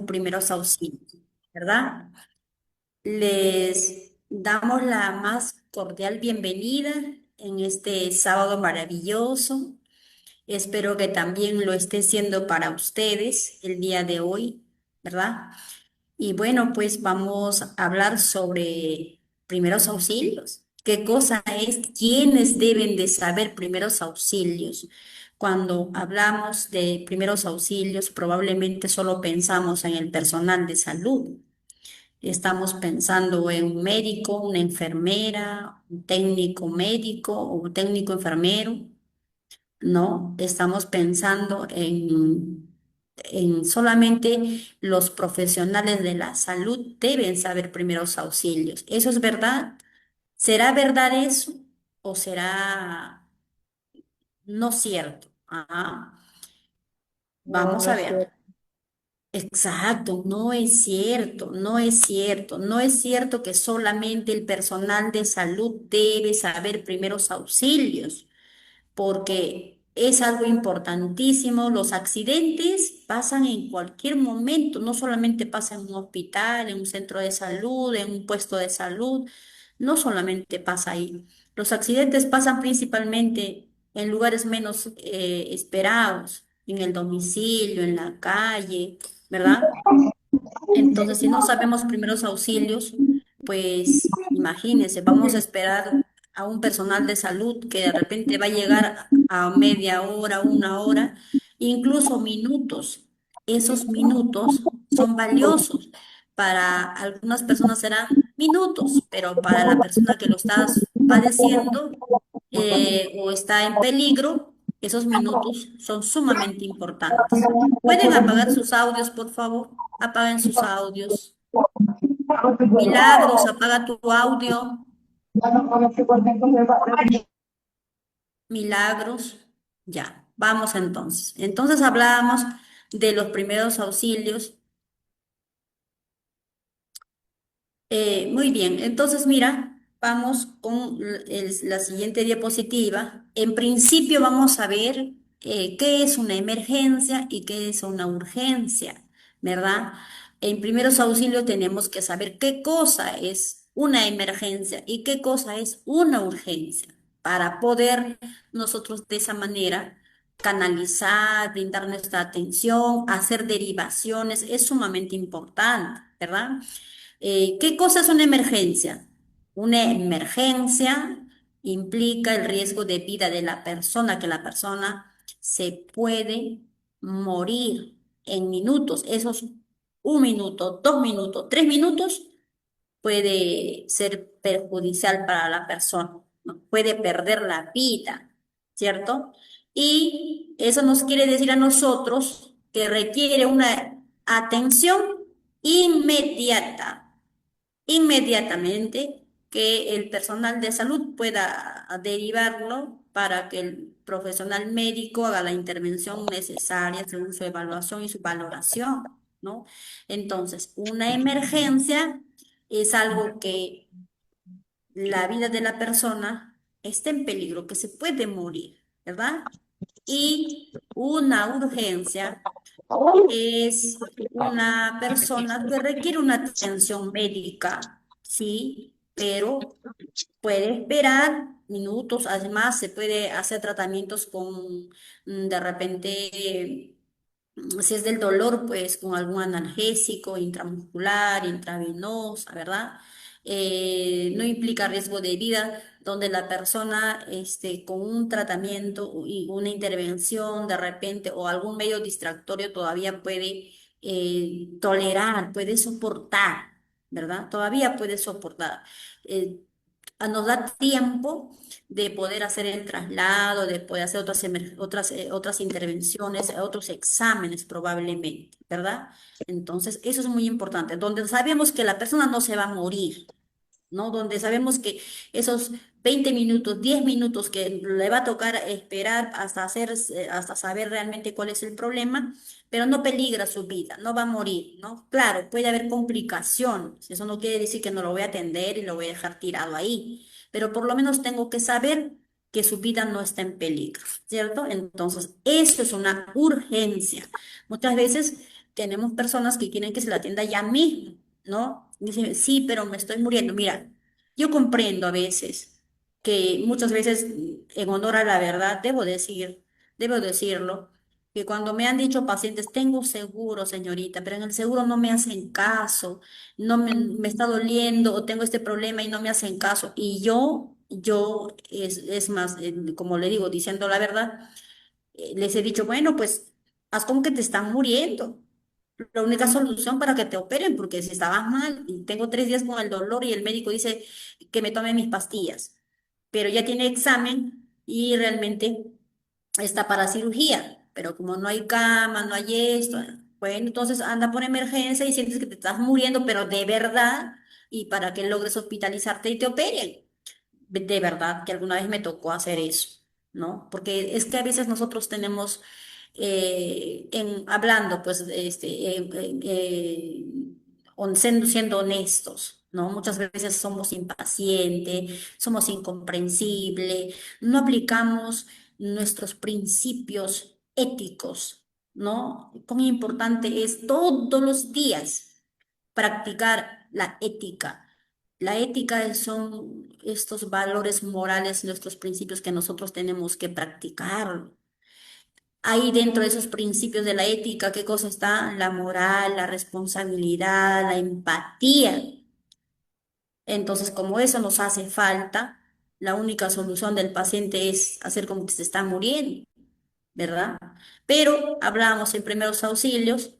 primeros auxilios, ¿verdad? Les damos la más cordial bienvenida en este sábado maravilloso. Espero que también lo esté siendo para ustedes el día de hoy, ¿verdad? Y bueno, pues vamos a hablar sobre primeros auxilios. ¿Qué cosa es? ¿Quiénes deben de saber primeros auxilios? Cuando hablamos de primeros auxilios, probablemente solo pensamos en el personal de salud. Estamos pensando en un médico, una enfermera, un técnico médico o un técnico enfermero. No, estamos pensando en solamente los profesionales de la salud deben saber primeros auxilios. ¿Eso es verdad? ¿Será verdad eso o será no cierto? No, Vamos no a es ver. cierto. Exacto, no es cierto, no es cierto, no es cierto que solamente el personal de salud debe saber primeros auxilios, porque es algo importantísimo. Los accidentes pasan en cualquier momento, no solamente pasa en un hospital, en un centro de salud, en un puesto de salud, no solamente pasa ahí. Los accidentes pasan principalmente en lugares menos esperados, en el domicilio, en la calle, ¿verdad? Entonces, si no sabemos primeros auxilios, pues imagínense, vamos a esperar a un personal de salud que de repente va a llegar a media hora, una hora, incluso minutos. Esos minutos son valiosos. Para algunas personas serán minutos, pero para la persona que lo está padeciendo o está en peligro, esos minutos son sumamente importantes. ¿Pueden apagar sus audios, por favor? Apaguen sus audios. Milagros, apaga tu audio. Milagros. Ya, vamos entonces. Entonces hablábamos de los primeros auxilios. Muy bien, entonces mira, vamos con la siguiente diapositiva. En principio vamos a ver qué es una emergencia y qué es una urgencia, ¿verdad? En primeros auxilios tenemos que saber qué cosa es una emergencia y qué cosa es una urgencia para poder nosotros de esa manera canalizar, brindar nuestra atención, hacer derivaciones, es sumamente importante, ¿verdad? ¿Qué cosa es una emergencia? Una emergencia implica el riesgo de vida de la persona, que la persona se puede morir en minutos. Esos 1 minuto, 2 minutos, 3 minutos puede ser perjudicial para la persona, ¿no? Puede perder la vida, ¿cierto? Y eso nos quiere decir a nosotros que requiere una atención inmediata, inmediatamente, que el personal de salud pueda derivarlo para que el profesional médico haga la intervención necesaria según su evaluación y su valoración, ¿no? Entonces, una emergencia es algo que la vida de la persona está en peligro, que se puede morir, ¿verdad? Y una urgencia es una persona que requiere una atención médica, sí, pero puede esperar minutos. Además, se puede hacer tratamientos con, de repente, si es del dolor, pues con algún analgésico intramuscular, intravenosa, ¿verdad? No implica riesgo de vida, donde la persona con un tratamiento y una intervención de repente o algún medio distractorio todavía puede tolerar, puede soportar, ¿verdad? Todavía puede soportar. Eh, Nos da tiempo de poder hacer el traslado, de poder hacer otras intervenciones, otros exámenes probablemente, ¿verdad? Entonces, eso es muy importante, donde sabemos que la persona no se va a morir, ¿no? Donde sabemos que esos 20 minutos, 10 minutos que le va a tocar esperar hasta saber realmente cuál es el problema, pero no peligra su vida, no va a morir, ¿no? Claro, puede haber complicaciones, eso no quiere decir que no lo voy a atender y lo voy a dejar tirado ahí, pero por lo menos tengo que saber que su vida no está en peligro, ¿cierto? Entonces, eso es una urgencia. Muchas veces tenemos personas que quieren que se la atienda ya mismo, ¿no? Dicen, sí, pero me estoy muriendo. Mira, yo comprendo a veces que muchas veces, en honor a la verdad, debo decirlo, que cuando me han dicho pacientes, tengo seguro, señorita, pero en el seguro no me hacen caso, me está doliendo o tengo este problema y no me hacen caso. Y es más, como le digo, diciendo la verdad, les he dicho, bueno, pues haz como que te están muriendo. La única solución para que te operen, porque si estabas mal y tengo 3 días con el dolor y el médico dice que me tome mis pastillas, pero ya tiene examen y realmente está para cirugía, pero como no hay cama, no hay esto, bueno, entonces anda por emergencia y sientes que te estás muriendo, pero de verdad, y para que logres hospitalizarte y te operen. De verdad que alguna vez me tocó hacer eso, ¿no? Porque es que a veces nosotros tenemos, hablando, pues, siendo honestos, ¿no? Muchas veces somos impacientes, somos incomprensibles, no aplicamos nuestros principios éticos, ¿no? Cuán importante es todos los días practicar la ética. La ética son estos valores morales, nuestros principios que nosotros tenemos que practicar. Ahí dentro de esos principios de la ética, ¿qué cosa está? La moral, la responsabilidad, la empatía. Entonces, como eso nos hace falta, la única solución del paciente es hacer como que se está muriendo. ¿Verdad? Pero hablábamos en primeros auxilios,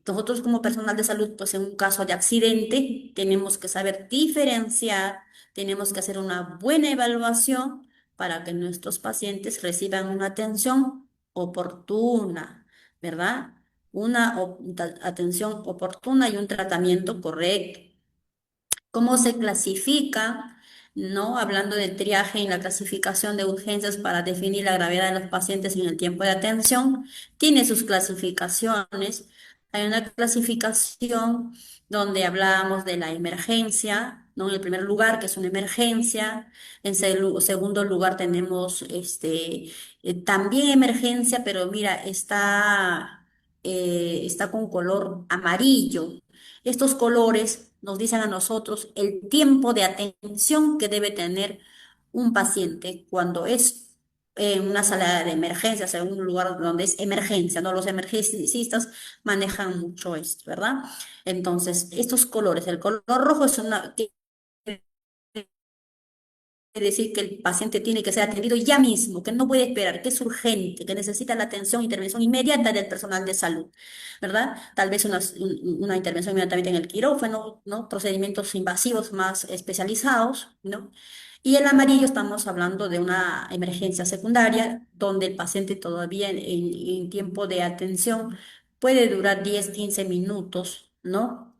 nosotros como personal de salud, pues en un caso de accidente, tenemos que saber diferenciar, tenemos que hacer una buena evaluación para que nuestros pacientes reciban una atención oportuna, ¿verdad? Atención oportuna y un tratamiento correcto. ¿Cómo se clasifica? ¿No? Hablando del triaje en la clasificación de urgencias para definir la gravedad de los pacientes en el tiempo de atención, tiene sus clasificaciones. Hay una clasificación donde hablamos de la emergencia, ¿no? En el primer lugar, que es una emergencia. En segundo lugar tenemos también emergencia, pero mira, está con color amarillo. Estos colores nos dicen a nosotros el tiempo de atención que debe tener un paciente cuando es en una sala de emergencias, en un lugar donde es emergencia, ¿no? Los emergencistas manejan mucho esto, ¿verdad? Entonces, estos colores, el color rojo quiere decir que el paciente tiene que ser atendido ya mismo, que no puede esperar, que es urgente, que necesita la atención, intervención inmediata del personal de salud, ¿verdad? Tal vez una intervención inmediatamente en el quirófano, ¿no? Procedimientos invasivos más especializados, ¿no? Y el amarillo estamos hablando de una emergencia secundaria, donde el paciente todavía en tiempo de atención puede durar 10 15 minutos, ¿no?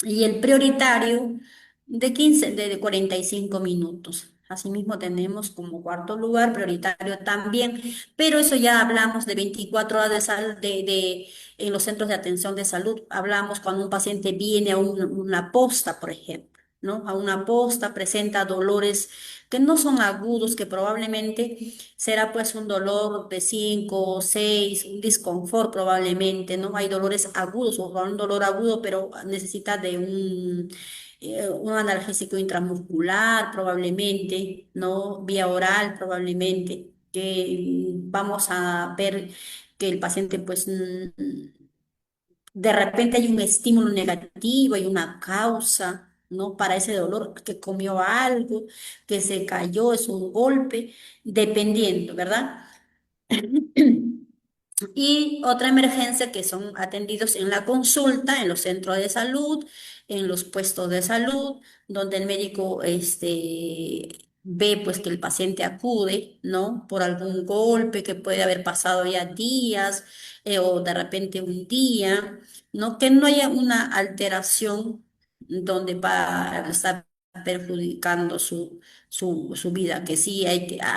Y el prioritario de 45 minutos. Asimismo tenemos como cuarto lugar prioritario también, pero eso ya hablamos de 24 horas en los centros de atención de salud. Hablamos cuando un paciente viene a una posta, por ejemplo, ¿no? A una posta, presenta dolores que no son agudos, que probablemente será pues un dolor de 5 o 6, un disconfort probablemente, ¿no? Hay dolores agudos o un dolor agudo, pero necesita de un analgésico intramuscular probablemente, ¿no? Vía oral probablemente, que vamos a ver que el paciente pues de repente hay un estímulo negativo, hay una causa, ¿no? Para ese dolor, que comió algo, que se cayó, es un golpe, dependiendo, ¿verdad? Y otra emergencia que son atendidos en la consulta, en los centros de salud, en los puestos de salud, donde el médico ve pues que el paciente acude, ¿no? Por algún golpe que puede haber pasado ya días o de repente un día, ¿no? Que no haya una alteración donde va a estar perjudicando su vida, que sí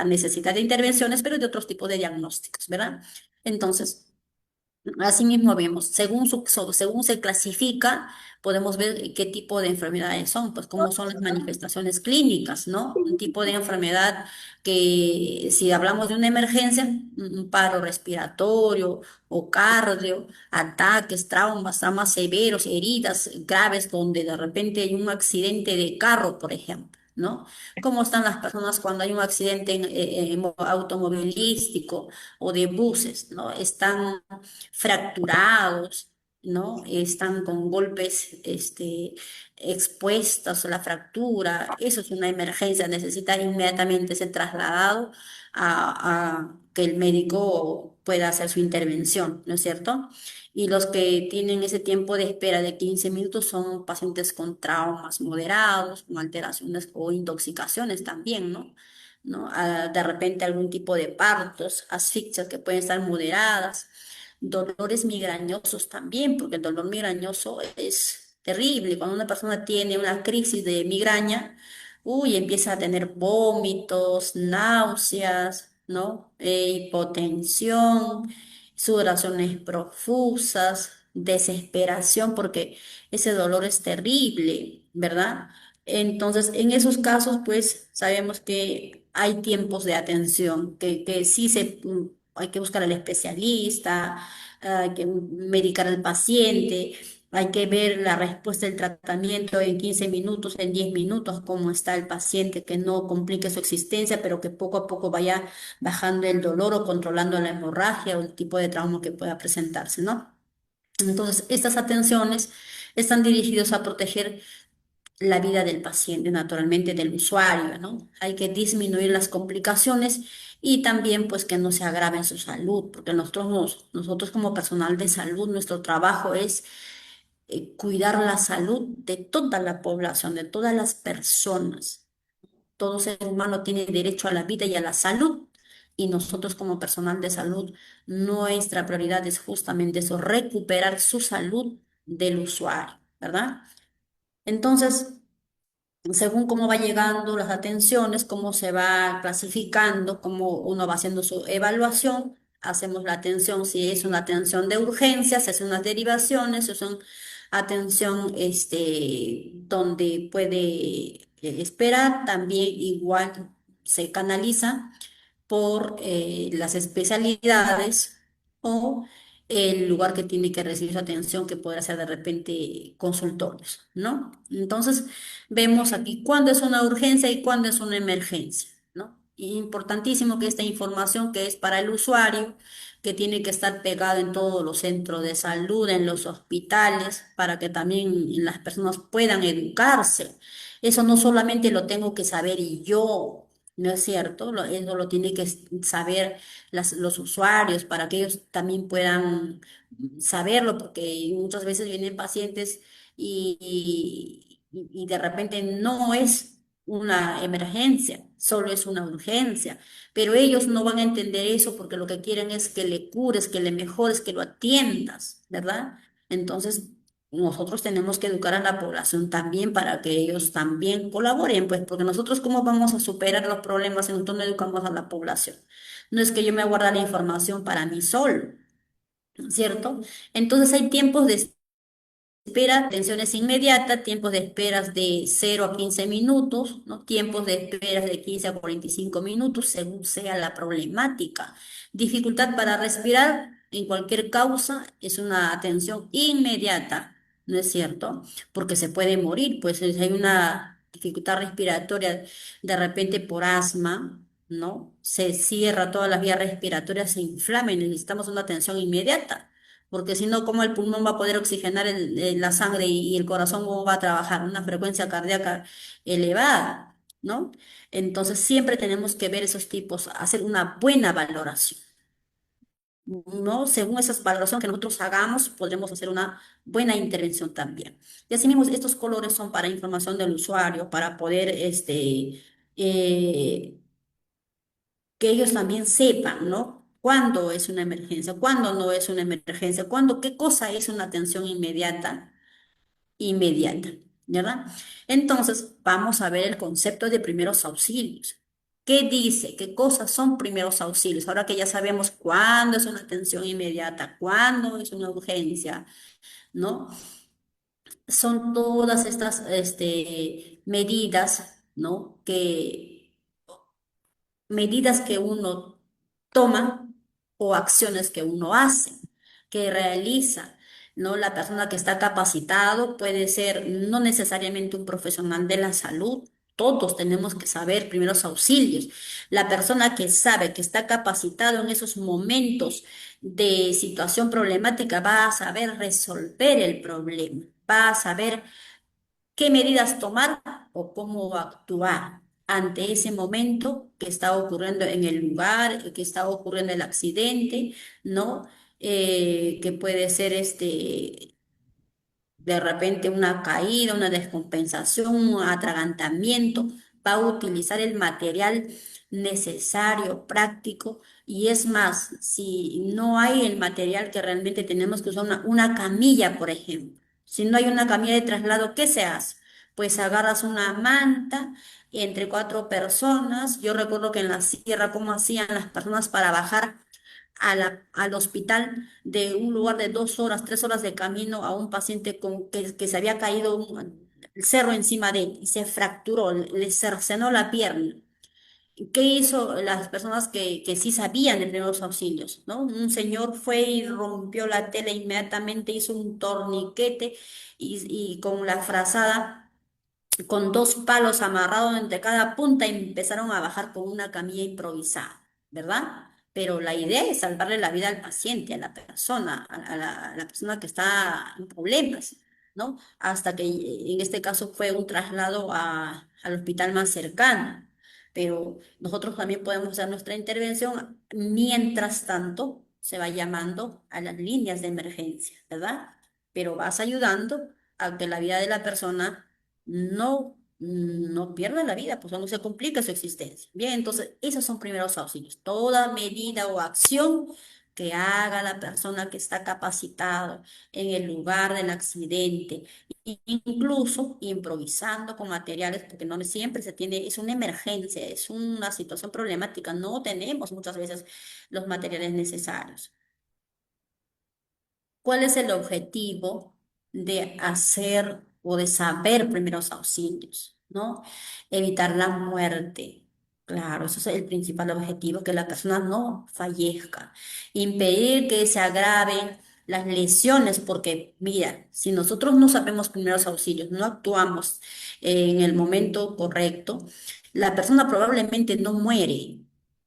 necesita de intervenciones, pero de otros tipos de diagnósticos, ¿verdad? Entonces, Asimismo vemos, según se clasifica, podemos ver qué tipo de enfermedades son, pues cómo son las manifestaciones clínicas, ¿no? Un tipo de enfermedad que, si hablamos de una emergencia, un paro respiratorio o cardio, ataques, traumas severos, heridas graves, donde de repente hay un accidente de carro, por ejemplo, ¿no? ¿Cómo están las personas cuando hay un accidente automovilístico o de buses, ¿no? Están fracturados, ¿no? Están con golpes, expuestos a la fractura. Eso es una emergencia, necesita inmediatamente ser trasladado a que el médico pueda hacer su intervención, ¿no es cierto? Y los que tienen ese tiempo de espera de 15 minutos son pacientes con traumas moderados, con alteraciones o intoxicaciones también, ¿no? ¿No? De repente algún tipo de partos, asfixias que pueden estar moderadas, dolores migrañosos también, porque el dolor migrañoso es terrible. Cuando una persona tiene una crisis de migraña, uy, empieza a tener vómitos, náuseas, ¿no? Hipotensión, sudoraciones profusas, desesperación, porque ese dolor es terrible, ¿verdad? Entonces, en esos casos, pues sabemos que hay tiempos de atención, que sí hay que buscar al especialista, hay que medicar al paciente, hay que ver la respuesta del tratamiento en 15 minutos, en 10 minutos, cómo está el paciente, que no complique su existencia, pero que poco a poco vaya bajando el dolor o controlando la hemorragia o el tipo de trauma que pueda presentarse, ¿no? Entonces, estas atenciones están dirigidas a proteger la vida del paciente, naturalmente del usuario, ¿no? Hay que disminuir las complicaciones y también pues que no se agrave su salud, porque nosotros como personal de salud, nuestro trabajo es cuidar la salud de toda la población, de todas las personas. Todo ser humano tiene derecho a la vida y a la salud. Y nosotros como personal de salud, nuestra prioridad es justamente eso, recuperar su salud del usuario, ¿verdad? Entonces, según cómo va llegando las atenciones, cómo se va clasificando, cómo uno va haciendo su evaluación, hacemos la atención, si es una atención de urgencias, se hacen unas derivaciones, si son atención donde puede esperar, también igual se canaliza por las especialidades o el lugar que tiene que recibir su atención, que podrá ser de repente consultorios, ¿no? Entonces, vemos aquí cuándo es una urgencia y cuándo es una emergencia, ¿no? Y importantísimo que esta información que es para el usuario, que tiene que estar pegado en todos los centros de salud, en los hospitales, para que también las personas puedan educarse. Eso no solamente lo tengo que saber y yo. ¿No es cierto? Eso lo tiene que saber los usuarios para que ellos también puedan saberlo, porque muchas veces vienen pacientes y de repente no es una emergencia, solo es una urgencia, pero ellos no van a entender eso porque lo que quieren es que le cures, que le mejores, que lo atiendas, ¿verdad? Entonces, nosotros tenemos que educar a la población también para que ellos también colaboren, pues, porque nosotros cómo vamos a superar los problemas si nosotros no educamos a la población. No es que yo me guarde la información para mí solo, ¿cierto? Entonces hay tiempos de espera, atenciones inmediatas, tiempos de esperas de 0 a 15 minutos, ¿no? Tiempos de esperas de 15 a 45 minutos, según sea la problemática. Dificultad para respirar, en cualquier causa, es una atención inmediata, ¿no es cierto? Porque se puede morir, pues si hay una dificultad respiratoria de repente por asma, ¿no? Se cierra todas las vías respiratorias, se inflama y necesitamos una atención inmediata porque si no, ¿cómo el pulmón va a poder oxigenar la sangre y el corazón cómo va a trabajar? Una frecuencia cardíaca elevada, ¿no? Entonces siempre tenemos que ver esos tipos, hacer una buena valoración, ¿no? Según esas valoraciones que nosotros hagamos, podremos hacer una buena intervención también. Y así mismo, estos colores son para información del usuario, para poder, eh, que ellos también sepan, ¿no? ¿Cuándo es una emergencia? ¿Cuándo no es una emergencia? ¿Cuándo, qué cosa es una atención inmediata? Inmediata, ¿verdad? Entonces, vamos a ver el concepto de primeros auxilios. ¿Qué dice? ¿Qué cosas son primeros auxilios? Ahora que ya sabemos cuándo es una atención inmediata, cuándo es una urgencia, ¿no? Son todas estas medidas, ¿no? Medidas que uno toma o acciones que uno hace, que realiza, ¿no? La persona que está capacitado puede ser no necesariamente un profesional de la salud. Todos tenemos que saber primeros auxilios. La persona que sabe que está capacitado en esos momentos de situación problemática va a saber resolver el problema, va a saber qué medidas tomar o cómo actuar ante ese momento que está ocurriendo en el lugar, que está ocurriendo el accidente, ¿no? Que puede ser de repente una caída, una descompensación, un atragantamiento, va a utilizar el material necesario, práctico, y es más, si no hay el material que realmente tenemos que usar, una camilla, por ejemplo. Si no hay una camilla de traslado, ¿qué se hace? Pues agarras una manta entre cuatro personas. Yo recuerdo que en la sierra, ¿cómo hacían las personas para bajar al hospital de un lugar de 2 horas, 3 horas de camino a un paciente que se había caído el cerro encima de él y se fracturó, le cercenó la pierna? ¿Qué hizo las personas que sí sabían de primeros auxilios, ¿no? Un señor fue y rompió la tela inmediatamente, hizo un torniquete y con la frazada con dos palos amarrados entre cada punta y empezaron a bajar con una camilla improvisada, ¿verdad? Pero la idea es salvarle la vida al paciente, a la persona, a la persona que está en problemas, ¿no? Hasta que en este caso fue un traslado al hospital más cercano. Pero nosotros también podemos hacer nuestra intervención mientras tanto se va llamando a las líneas de emergencia, ¿verdad? Pero vas ayudando a que la vida de la persona no pierda la vida, pues no se complica su existencia. Bien, entonces esos son primeros auxilios. Toda medida o acción que haga la persona que está capacitado en el lugar del accidente, incluso improvisando con materiales, porque no siempre se tiene, es una emergencia, es una situación problemática, no tenemos muchas veces los materiales necesarios. ¿Cuál es el objetivo de hacer o de saber primeros auxilios? ¿No? Evitar la muerte. Claro, ese es el principal objetivo, que la persona no fallezca. Impedir que se agraven las lesiones, porque mira, si nosotros no sabemos primeros auxilios, no actuamos en el momento correcto, la persona probablemente no muere,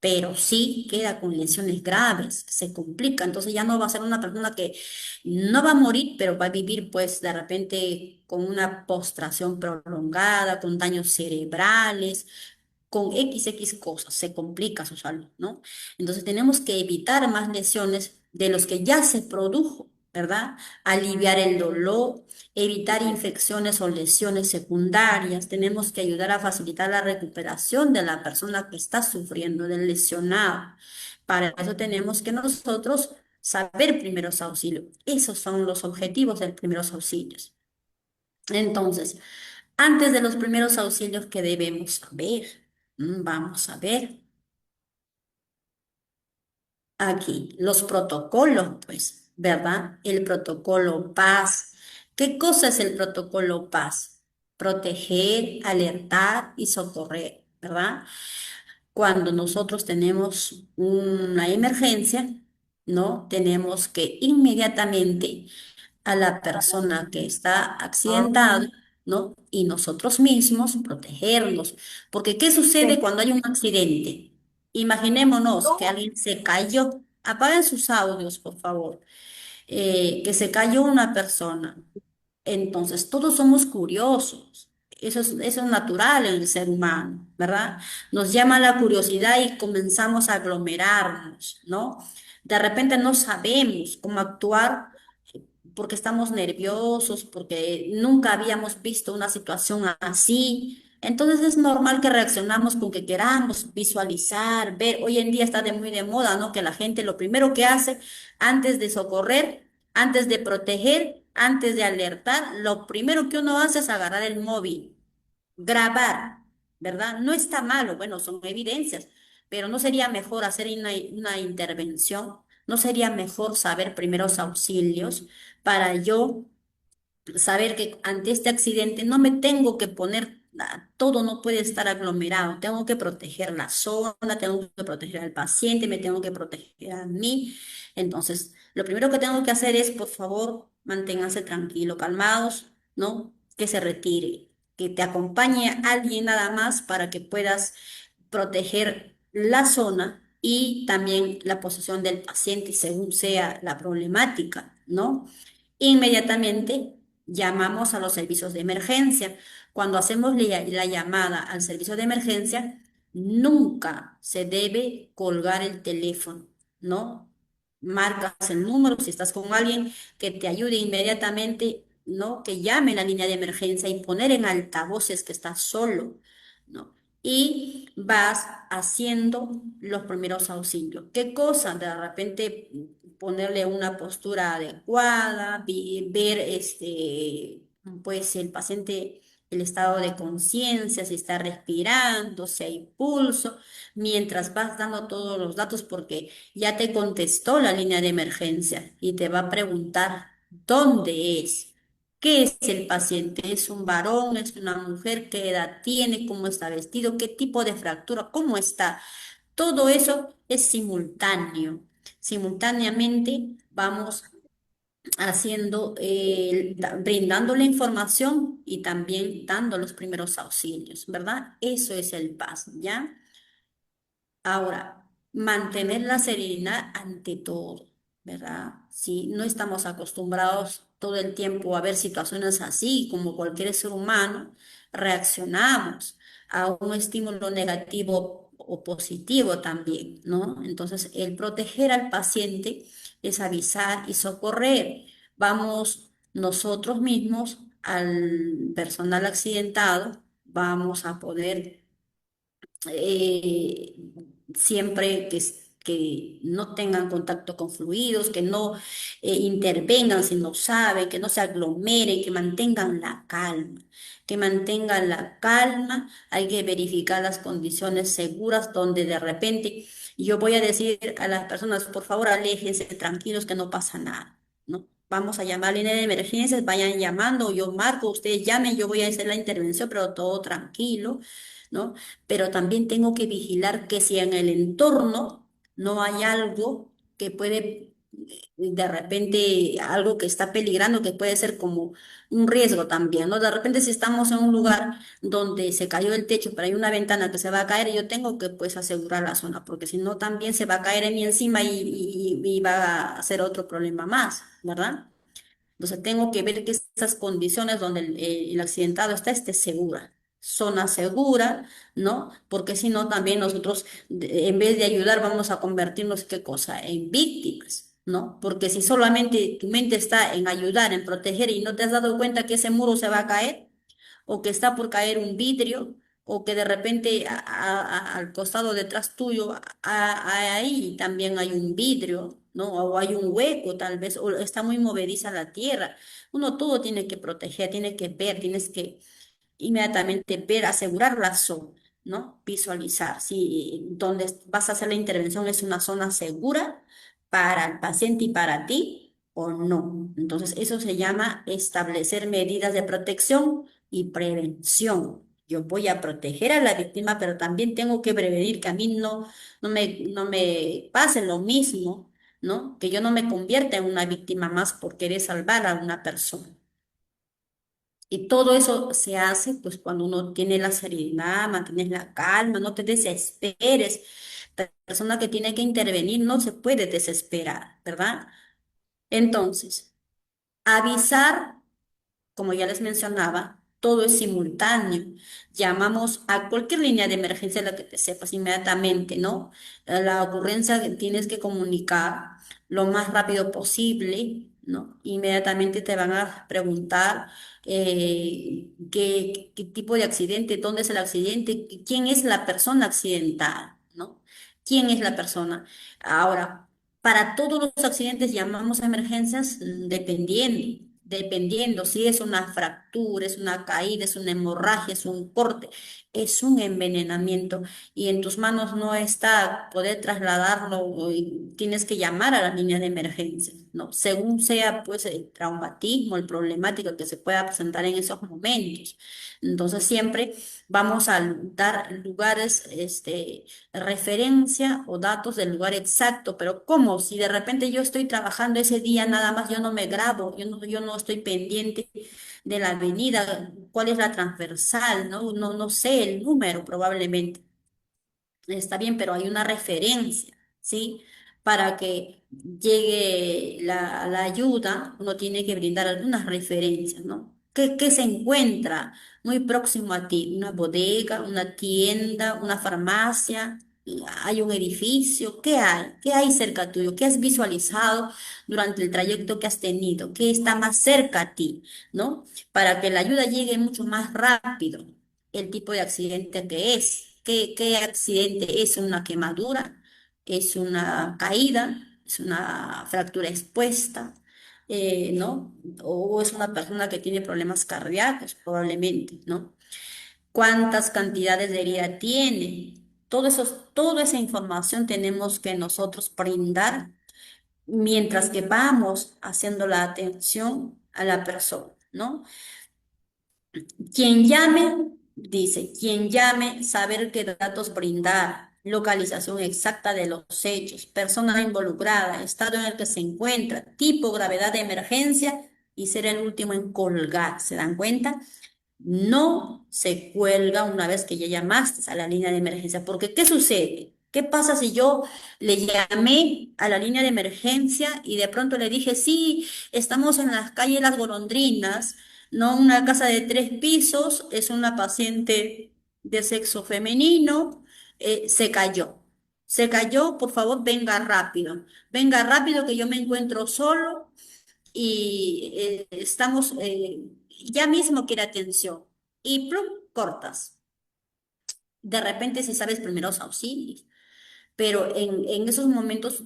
pero sí queda con lesiones graves, se complica. Entonces ya no va a ser una persona que no va a morir, pero va a vivir pues de repente con una postración prolongada, con daños cerebrales, con XX cosas, se complica su salud, ¿no? Entonces tenemos que evitar más lesiones de los que ya se produjo, ¿verdad? Aliviar el dolor, evitar infecciones o lesiones secundarias. Tenemos que ayudar a facilitar la recuperación de la persona que está sufriendo del lesionado. Para eso tenemos que nosotros saber primeros auxilios. Esos son los objetivos de primeros auxilios. Entonces, antes de los primeros auxilios que debemos saber, vamos a ver aquí los protocolos, pues, ¿verdad? El protocolo PAS. ¿Qué cosa es el protocolo PAS? Proteger, alertar y socorrer, ¿verdad? Cuando nosotros tenemos una emergencia, ¿no? Tenemos que inmediatamente a la persona que está accidentada, ¿no? Y nosotros mismos protegernos. Porque ¿qué sucede Sí. cuando hay un accidente? Imaginémonos que alguien se cayó. Apaguen sus audios, por favor. Que se cayó una persona. Entonces, todos somos curiosos. Eso es natural en el ser humano, ¿verdad? Nos llama la curiosidad y comenzamos a aglomerarnos, ¿no? De repente no sabemos cómo actuar porque estamos nerviosos, porque nunca habíamos visto una situación así. Entonces es normal que reaccionamos con que queramos visualizar, ver. Hoy en día está muy de moda, ¿no? Que la gente lo primero que hace antes de socorrer, antes de proteger, antes de alertar, lo primero que uno hace es agarrar el móvil, grabar. ¿verdad? No está malo, bueno, son evidencias, pero ¿no sería mejor hacer una intervención? ¿No sería mejor saber primeros auxilios para yo saber que ante este accidente no me tengo que poner, todo no puede estar aglomerado, tengo que proteger la zona, tengo que proteger al paciente, me tengo que proteger a mí? Entonces, lo primero que tengo que hacer es, por favor, manténganse tranquilos, calmados, ¿no? Que se retire, que te acompañe alguien nada más para que puedas proteger la zona y también la posición del paciente según sea la problemática, ¿no? Inmediatamente llamamos a los servicios de emergencia. Cuando hacemos la llamada al servicio de emergencia, nunca se debe colgar el teléfono, ¿no? Marcas el número, si estás con alguien que te ayude inmediatamente, ¿no? Que llame la línea de emergencia y poner en altavoz si es que estás solo, ¿no? Y vas haciendo los primeros auxilios. ¿Qué cosa? De repente ponerle una postura adecuada, ver pues el paciente, el estado de conciencia, si está respirando, si hay pulso, mientras vas dando todos los datos, porque ya te contestó la línea de emergencia y te va a preguntar dónde es. ¿Qué es el paciente? ¿Es un varón? ¿Es una mujer? ¿Qué edad tiene? ¿Cómo está vestido? ¿Qué tipo de fractura? ¿Cómo está? Todo eso es simultáneo. Simultáneamente vamos haciendo, brindando la información y también dando los primeros auxilios, ¿verdad? Eso es el paso, ¿ya? Ahora, mantener la serenidad ante todo, ¿verdad? Si no estamos acostumbrados todo el tiempo a ver situaciones así, como cualquier ser humano, reaccionamos a un estímulo negativo o positivo también, ¿no? Entonces, el proteger al paciente es avisar y socorrer. Vamos nosotros mismos al personal accidentado, vamos a poder eh, siempre que no tengan contacto con fluidos, que no intervengan si no saben, que no se aglomeren, que mantengan la calma, que mantengan la calma. Hay que verificar las condiciones seguras donde de repente yo voy a decir a las personas, por favor, aléjense tranquilos que no pasa nada, ¿no? Vamos a llamar a línea de emergencias, vayan llamando, yo marco, ustedes llamen, yo voy a hacer la intervención, pero todo tranquilo, ¿no? Pero también tengo que vigilar que si en el entorno no hay algo que puede, de repente, algo que está peligrando, que puede ser como un riesgo también, ¿no? De repente, si estamos en un lugar donde se cayó el techo, pero hay una ventana que se va a caer, yo tengo que, pues, asegurar la zona, porque si no, también se va a caer en mí encima y va a ser otro problema más, ¿verdad? Entonces tengo que ver que esas condiciones donde el accidentado está esté segura, zona segura, ¿no? Porque si no, también nosotros, en vez de ayudar, vamos a convertirnos, ¿qué cosa? En víctimas, ¿no? Porque si solamente tu mente está en ayudar, en proteger y no te has dado cuenta que ese muro se va a caer, o que está por caer un vidrio, o que de repente al costado detrás tuyo, ahí también hay un vidrio, ¿no? O hay un hueco tal vez, o está muy movediza la tierra. Uno todo tiene que proteger, tiene que ver, tienes que inmediatamente ver, asegurar la zona, ¿no? Visualizar si donde vas a hacer la intervención es una zona segura para el paciente y para ti o no. Entonces, eso se llama establecer medidas de protección y prevención. Yo voy a proteger a la víctima, pero también tengo que prevenir que a mí no me pase lo mismo, ¿no? Que yo no me convierta en una víctima más por querer salvar a una persona. Y todo eso se hace pues cuando uno tiene la serenidad, mantienes la calma, no te desesperes. La persona que tiene que intervenir no se puede desesperar, ¿verdad? Entonces, avisar, como ya les mencionaba, todo es simultáneo. Llamamos a cualquier línea de emergencia, la que te sepas inmediatamente, ¿no? La ocurrencia que tienes que comunicar lo más rápido posible, ¿no? Inmediatamente te van a preguntar qué tipo de accidente, dónde es el accidente, quién es la persona accidentada, ¿no? ¿Quién es la persona? Ahora, para todos los accidentes llamamos a emergencias dependiendo. dependiendo si es una fractura, es una caída, es una hemorragia, es un corte, es un envenenamiento y en tus manos no está poder trasladarlo y tienes que llamar a las líneas de emergencia, ¿no? Según sea pues el traumatismo, el problemático que se pueda presentar en esos momentos. Entonces siempre vamos a dar lugares, referencia o datos del lugar exacto, pero ¿cómo? Si de repente yo estoy trabajando ese día nada más, yo no me grabo, yo no estoy pendiente de la avenida, cuál es la transversal, ¿no? No sé el número probablemente. Está bien, pero hay una referencia, ¿sí? Para que llegue la ayuda, uno tiene que brindar algunas referencias, ¿no? ¿Qué se encuentra muy próximo a ti? ¿Una bodega, una tienda, una farmacia? ¿Hay un edificio? ¿Qué hay? ¿Qué hay cerca tuyo? ¿Qué has visualizado durante el trayecto que has tenido? ¿Qué está más cerca a ti? ¿No? Para que la ayuda llegue mucho más rápido el tipo de accidente que es. ¿Qué accidente es? ¿Una quemadura? ¿Es una caída? ¿Es una fractura expuesta? ¿No? O es una persona que tiene problemas cardíacos, probablemente, ¿no? ¿Cuántas cantidades de herida tiene? Toda esa información tenemos que nosotros brindar mientras que vamos haciendo la atención a la persona, ¿no? Quien llame, dice, quien llame, saber qué datos brindar, localización exacta de los hechos, persona involucrada, estado en el que se encuentra, tipo, gravedad de emergencia y ser el último en colgar. ¿Se dan cuenta? No se cuelga una vez que ya llamaste a la línea de emergencia, porque ¿qué sucede? ¿Qué pasa si yo le llamé a la línea de emergencia y de pronto le dije, sí, estamos en las calles Las Golondrinas, no una casa de 3 pisos, es una paciente de sexo femenino, se cayó. Se cayó, por favor, venga rápido que yo me encuentro solo y estamos, ya mismo quiere atención. Y plum, cortas. De repente si sabes primeros auxilios, pero en esos momentos,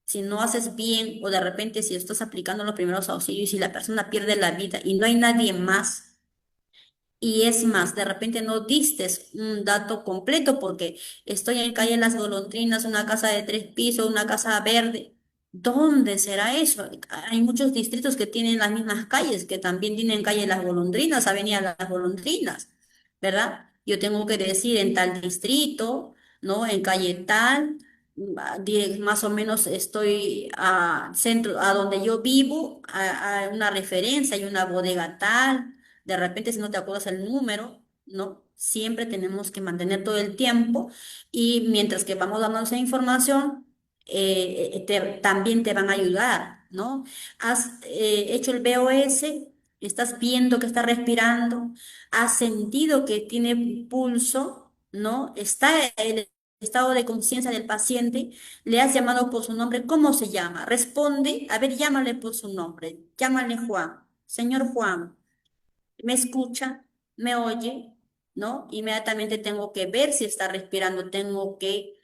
si no haces bien o de repente si estás aplicando los primeros auxilios y la persona pierde la vida y no hay nadie más, y es más, de repente no diste un dato completo porque estoy en calle Las Golondrinas, una casa de 3 pisos, una casa verde. ¿Dónde será eso? Hay muchos distritos que tienen las mismas calles, que también tienen calle Las Golondrinas, avenida Las Golondrinas, ¿verdad? Yo tengo que decir en tal distrito, ¿no? En calle tal, más o menos estoy a centro, a donde yo vivo, a una referencia, hay una bodega tal. De repente, si no te acuerdas el número, ¿no? Siempre tenemos que mantener todo el tiempo y mientras que vamos dando esa información, también te van a ayudar, ¿no? Has hecho el BOS, estás viendo que está respirando, has sentido que tiene pulso, ¿no? Está el estado de conciencia del paciente, le has llamado por su nombre, ¿cómo se llama? Responde, a ver, llámale por su nombre, llámale Juan, señor Juan, me escucha, me oye, ¿no? Inmediatamente tengo que ver si está respirando, tengo que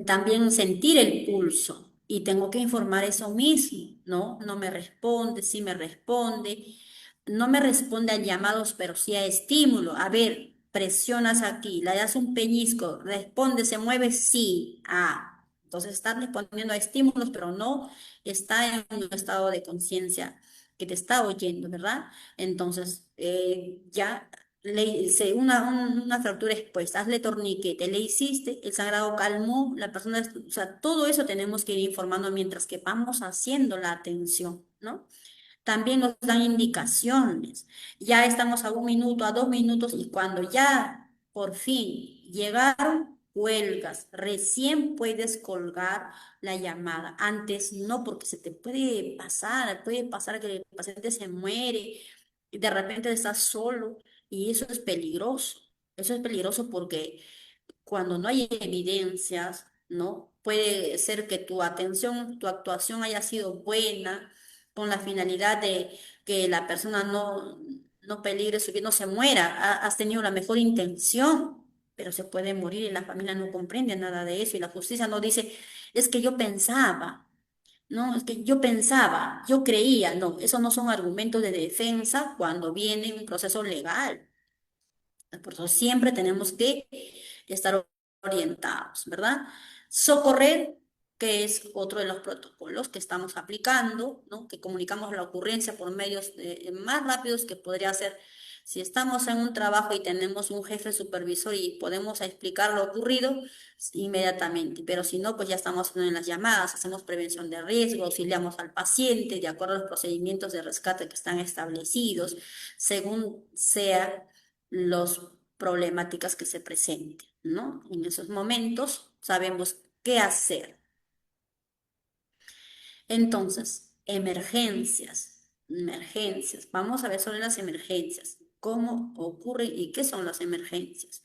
también sentir el pulso y tengo que informar eso mismo, ¿no? No me responde, sí me responde, no me responde a llamados, pero sí a estímulo. A ver, presionas aquí, le das un peñisco, responde, se mueve, sí, ah. Entonces está respondiendo a estímulos, pero no está en un estado de conciencia que te está oyendo, ¿verdad? Entonces, ya una fractura expuesta, hazle torniquete, le hiciste, el sangrado calmó, la persona, o sea, todo eso tenemos que ir informando mientras que vamos haciendo la atención, ¿no? También nos dan indicaciones. Ya estamos a 1 minuto, a 2 minutos y cuando ya por fin llegaron, cuelgas. Recién puedes colgar la llamada. Antes no, porque se te puede pasar que el paciente se muere y de repente estás solo y eso es peligroso. Eso es peligroso porque cuando no hay evidencias, ¿no? Puede ser que tu atención, tu actuación haya sido buena con la finalidad de que la persona no peligre su vida, no se muera. Has tenido la mejor intención, pero se puede morir y la familia no comprende nada de eso y la justicia no dice, es que yo pensaba. No, es que yo pensaba, yo creía, no, eso no son argumentos de defensa cuando viene un proceso legal. Por eso siempre tenemos que estar orientados, ¿verdad? Socorrer, que es otro de los protocolos que estamos aplicando, ¿no? Que comunicamos la ocurrencia por medios más rápidos que podría ser si estamos en un trabajo y tenemos un jefe supervisor y podemos explicar lo ocurrido inmediatamente, pero si no, pues ya estamos en las llamadas, hacemos prevención de riesgo, auxiliamos al paciente de acuerdo a los procedimientos de rescate que están establecidos, según sea las problemáticas que se presenten, ¿no? En esos momentos sabemos qué hacer. Entonces, emergencias. Vamos a ver sobre las emergencias, cómo ocurren y qué son las emergencias.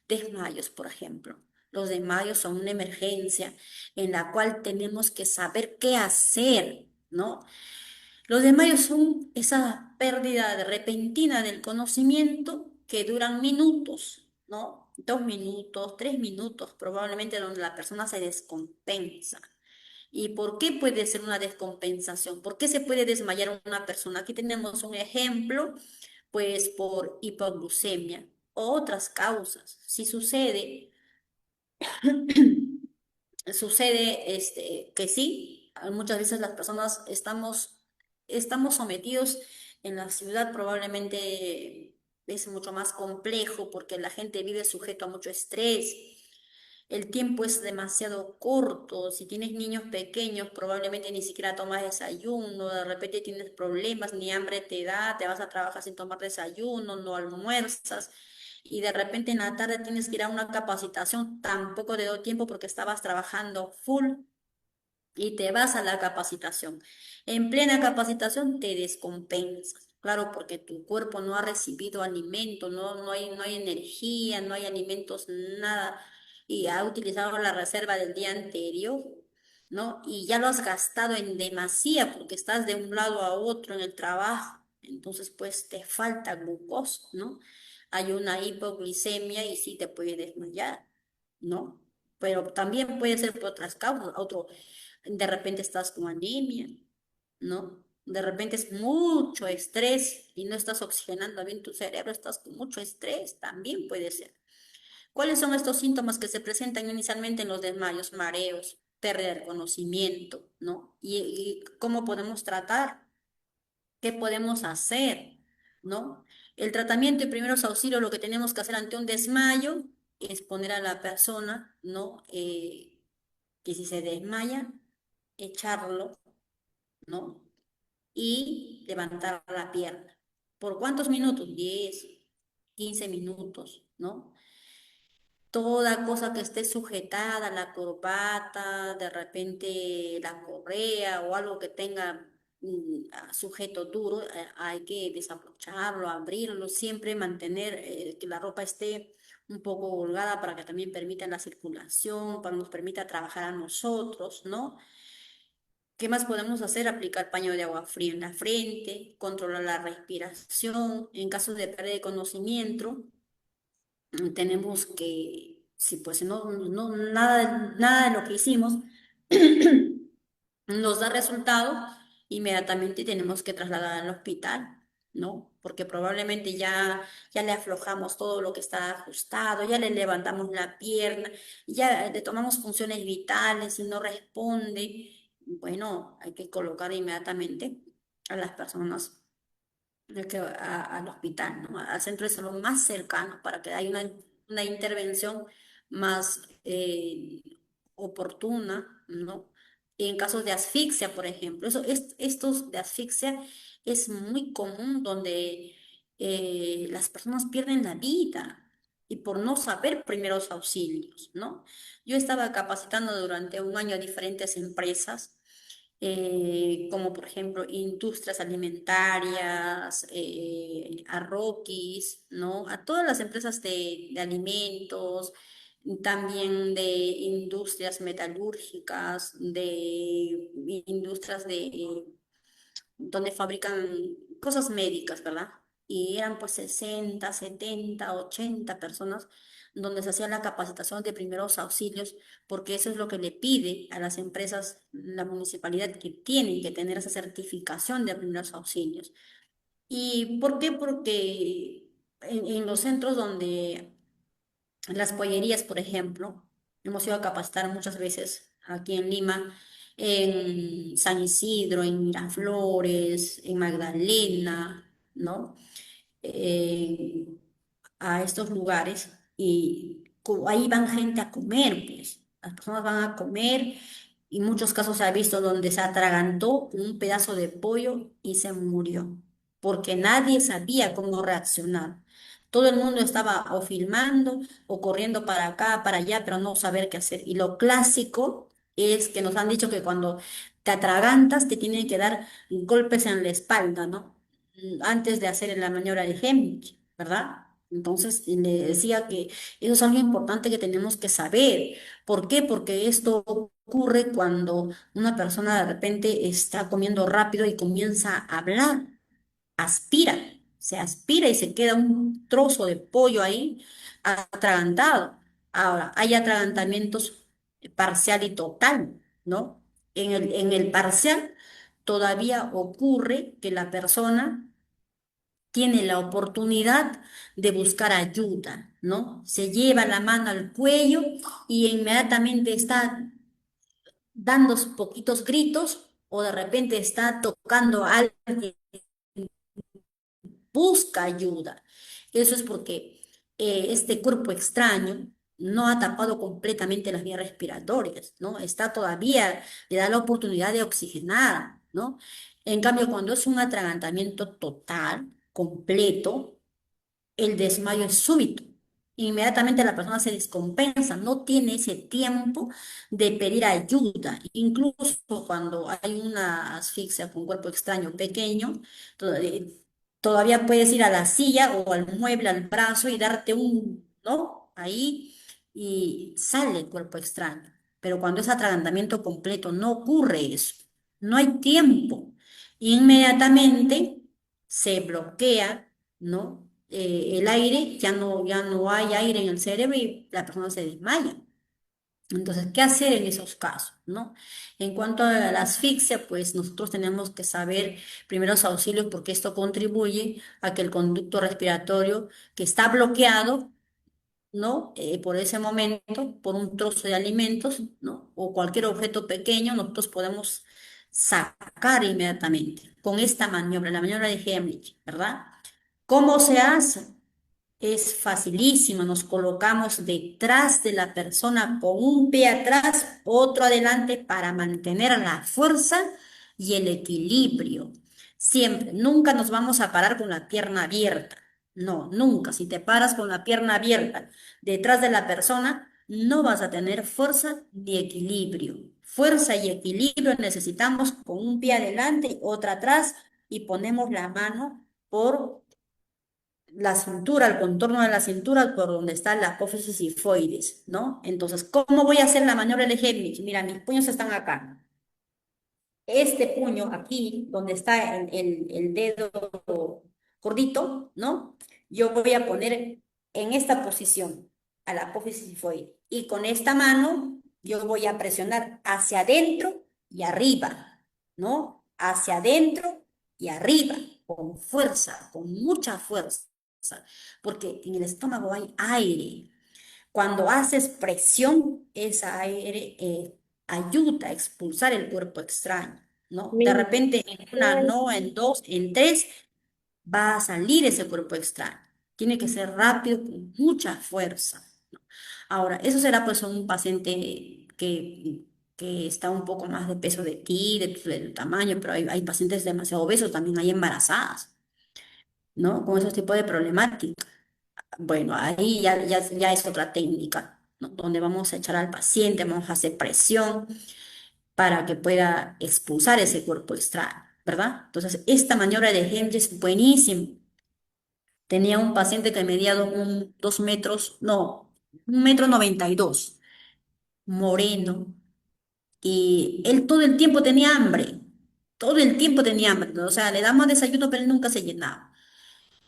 Desmayos, por ejemplo. Los desmayos son una emergencia en la cual tenemos que saber qué hacer, ¿no? Los desmayos son esa pérdida de repentina del conocimiento que duran minutos, ¿no? 2 minutos, 3 minutos, probablemente donde la persona se descompensa. ¿Y por qué puede ser una descompensación? ¿Por qué se puede desmayar una persona? Aquí tenemos un ejemplo, pues por hipoglucemia o otras causas. Si sucede Sucede que sí, muchas veces las personas estamos sometidos en la ciudad, probablemente es mucho más complejo porque la gente vive sujeto a mucho estrés. El tiempo es demasiado corto. Si tienes niños pequeños, probablemente ni siquiera tomas desayuno, de repente tienes problemas, ni hambre te da, te vas a trabajar sin tomar desayuno, no almuerzas y de repente en la tarde tienes que ir a una capacitación, tampoco te dio tiempo porque estabas trabajando full y te vas a la capacitación. En plena capacitación te descompensas, claro, porque tu cuerpo no ha recibido alimento, no hay energía, no hay alimentos, nada, y ha utilizado la reserva del día anterior, ¿no? Y ya lo has gastado en demasía porque estás de un lado a otro en el trabajo, entonces pues te falta glucosa, ¿no? Hay una hipoglicemia y sí te puede desmayar, ¿no? Pero también puede ser por otras causas, de repente estás con anemia, ¿no? De repente es mucho estrés y no estás oxigenando bien tu cerebro, estás con mucho estrés, también puede ser. ¿Cuáles son estos síntomas que se presentan inicialmente en los desmayos? Mareos, pérdida de conocimiento, ¿no? Y cómo podemos tratar, qué podemos hacer, ¿no? El tratamiento y primeros auxilios, lo que tenemos que hacer ante un desmayo es poner a la persona, ¿no? Que si se desmaya, echarlo, ¿no? Y levantar la pierna. ¿Por cuántos minutos? 10, 15 minutos, ¿no? Toda cosa que esté sujetada, la corbata, de repente la correa o algo que tenga sujeto duro, hay que desabrocharlo, abrirlo, siempre mantener que la ropa esté un poco holgada para que también permita la circulación, para nos permita trabajar a nosotros, ¿no? ¿Qué más podemos hacer? Aplicar paño de agua fría en la frente, controlar la respiración. En caso de pérdida de conocimiento, tenemos que, si pues nada de lo que hicimos nos da resultado, inmediatamente tenemos que trasladar al hospital, ¿no? Porque probablemente ya le aflojamos todo lo que está ajustado, ya le levantamos la pierna, ya le tomamos funciones vitales y no responde. Bueno, hay que colocar inmediatamente a las personas al hospital, ¿no? Al centro de salud más cercano para que haya una intervención más oportuna, ¿no? En casos de asfixia, por ejemplo, estos de asfixia es muy común donde las personas pierden la vida y por no saber primeros auxilios, ¿no? Yo estaba capacitando durante un año a diferentes empresas como por ejemplo industrias alimentarias, a Rockies, ¿no? A todas las empresas de alimentos, también de industrias metalúrgicas, de industrias donde fabrican cosas médicas, ¿verdad? Y eran pues 60, 70, 80 personas donde se hacía la capacitación de primeros auxilios, porque eso es lo que le pide a las empresas, la municipalidad, que tienen que tener esa certificación de primeros auxilios. ¿Y por qué? Porque en los centros donde las pollerías, por ejemplo, hemos ido a capacitar muchas veces aquí en Lima, en San Isidro, en Miraflores, en Magdalena, ¿no? Eh, a estos lugares y ahí van gente a comer, pues. Las personas van a comer y en muchos casos se ha visto donde se atragantó un pedazo de pollo y se murió, porque nadie sabía cómo reaccionar. Todo el mundo estaba o filmando o corriendo para acá, para allá, pero no saber qué hacer. Y lo clásico es que nos han dicho que cuando te atragantas te tienen que dar golpes en la espalda, ¿no? Antes de hacer la maniobra de Heimlich, ¿verdad? Entonces le decía que eso es algo importante que tenemos que saber. ¿Por qué? Porque esto ocurre cuando una persona de repente está comiendo rápido y comienza a hablar, aspira, se aspira y se queda un trozo de pollo ahí atragantado. Ahora, hay atragantamientos parcial y total, ¿no? En el parcial todavía ocurre que la persona tiene la oportunidad de buscar ayuda, ¿no? Se lleva la mano al cuello y inmediatamente está dando poquitos gritos o de repente está tocando a alguien, busca ayuda. Eso es porque este cuerpo extraño no ha tapado completamente las vías respiratorias, ¿no? Está todavía, le da la oportunidad de oxigenar, ¿no? En cambio, cuando es un atragantamiento total, completo, el desmayo es súbito. Inmediatamente la persona se descompensa, no tiene ese tiempo de pedir ayuda. Incluso cuando hay una asfixia con cuerpo extraño pequeño, todavía puedes ir a la silla o al mueble, al brazo y darte un, ¿no? Ahí y sale el cuerpo extraño. Pero cuando es atragantamiento completo, no ocurre eso. No hay tiempo. Inmediatamente se bloquea, ¿no? El aire, ya no hay aire en el cerebro y la persona se desmaya. Entonces, ¿qué hacer en esos casos, no? En cuanto a la asfixia, pues nosotros tenemos que saber primeros auxilios porque esto contribuye a que el conducto respiratorio que está bloqueado, ¿no? Por ese momento, por un trozo de alimentos, ¿no? O cualquier objeto pequeño, nosotros podemos sacar inmediatamente con esta maniobra, la maniobra de Heimlich, ¿verdad? ¿Cómo se hace? Es facilísimo, nos colocamos detrás de la persona con un pie atrás, otro adelante para mantener la fuerza y el equilibrio. Siempre, nunca nos vamos a parar con la pierna abierta. No, nunca. Si te paras con la pierna abierta detrás de la persona, no vas a tener fuerza ni equilibrio. Fuerza y equilibrio necesitamos con un pie adelante, otro atrás y ponemos la mano por la cintura, el contorno de la cintura, por donde está la apófisis sifoides, ¿no? Entonces, ¿cómo voy a hacer la maniobra de Heimlich? Mira, mis puños están acá. Este puño aquí, donde está el dedo gordito, ¿no? Yo voy a poner en esta posición a la apófisis sifoide. Y con esta mano yo voy a presionar hacia adentro y arriba, ¿no? Hacia adentro y arriba, con fuerza, con mucha fuerza, porque en el estómago hay aire. Cuando haces presión, esa aire ayuda a expulsar el cuerpo extraño, ¿no? De Me repente en una no, en dos, en tres, va a salir ese cuerpo extraño. Tiene que ser rápido, con mucha fuerza, ¿no? Ahora, eso será pues un paciente que está un poco más de peso de ti, de tu tamaño, pero hay pacientes demasiado obesos, también hay embarazadas, ¿no? Con esos tipos de problemáticas. Bueno, ahí ya es otra técnica, ¿no? Donde vamos a echar al paciente, vamos a hacer presión para que pueda expulsar ese cuerpo extraño, ¿verdad? Entonces, esta maniobra de Henry es buenísima. Tenía un paciente que medía 2 metros, no, 1,92 m, moreno, y él todo el tiempo tenía hambre, todo el tiempo tenía hambre, ¿no? O sea, le damos desayuno, pero él nunca se llenaba.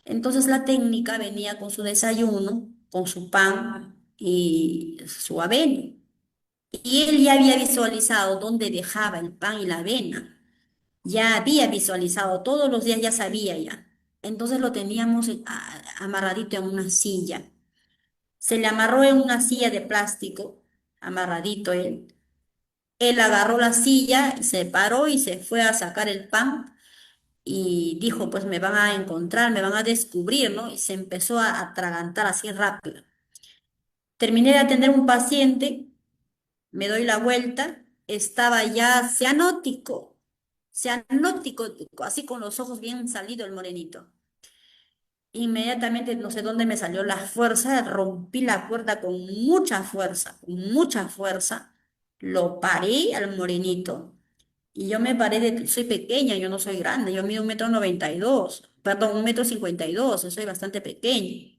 Entonces la técnica venía con su desayuno, con su pan. y su avena. Y él ya había visualizado dónde dejaba el pan y la avena. Ya había visualizado, todos los días ya sabía ya. Entonces lo teníamos amarradito en una silla. Se le amarró en una silla de plástico, amarradito él. Él agarró la silla, se paró y se fue a sacar el pan y dijo, pues me van a encontrar, me van a descubrir, ¿no? Y se empezó a atragantar así rápido. Terminé de atender un paciente, me doy la vuelta, estaba ya cianótico, así con los ojos bien salido el morenito. Inmediatamente, no sé dónde me salió la fuerza, rompí la puerta con mucha fuerza, lo paré al morenito y yo me paré soy pequeña, yo no soy grande, yo mido 1,92 m, perdón, 1,52 m, soy bastante pequeña.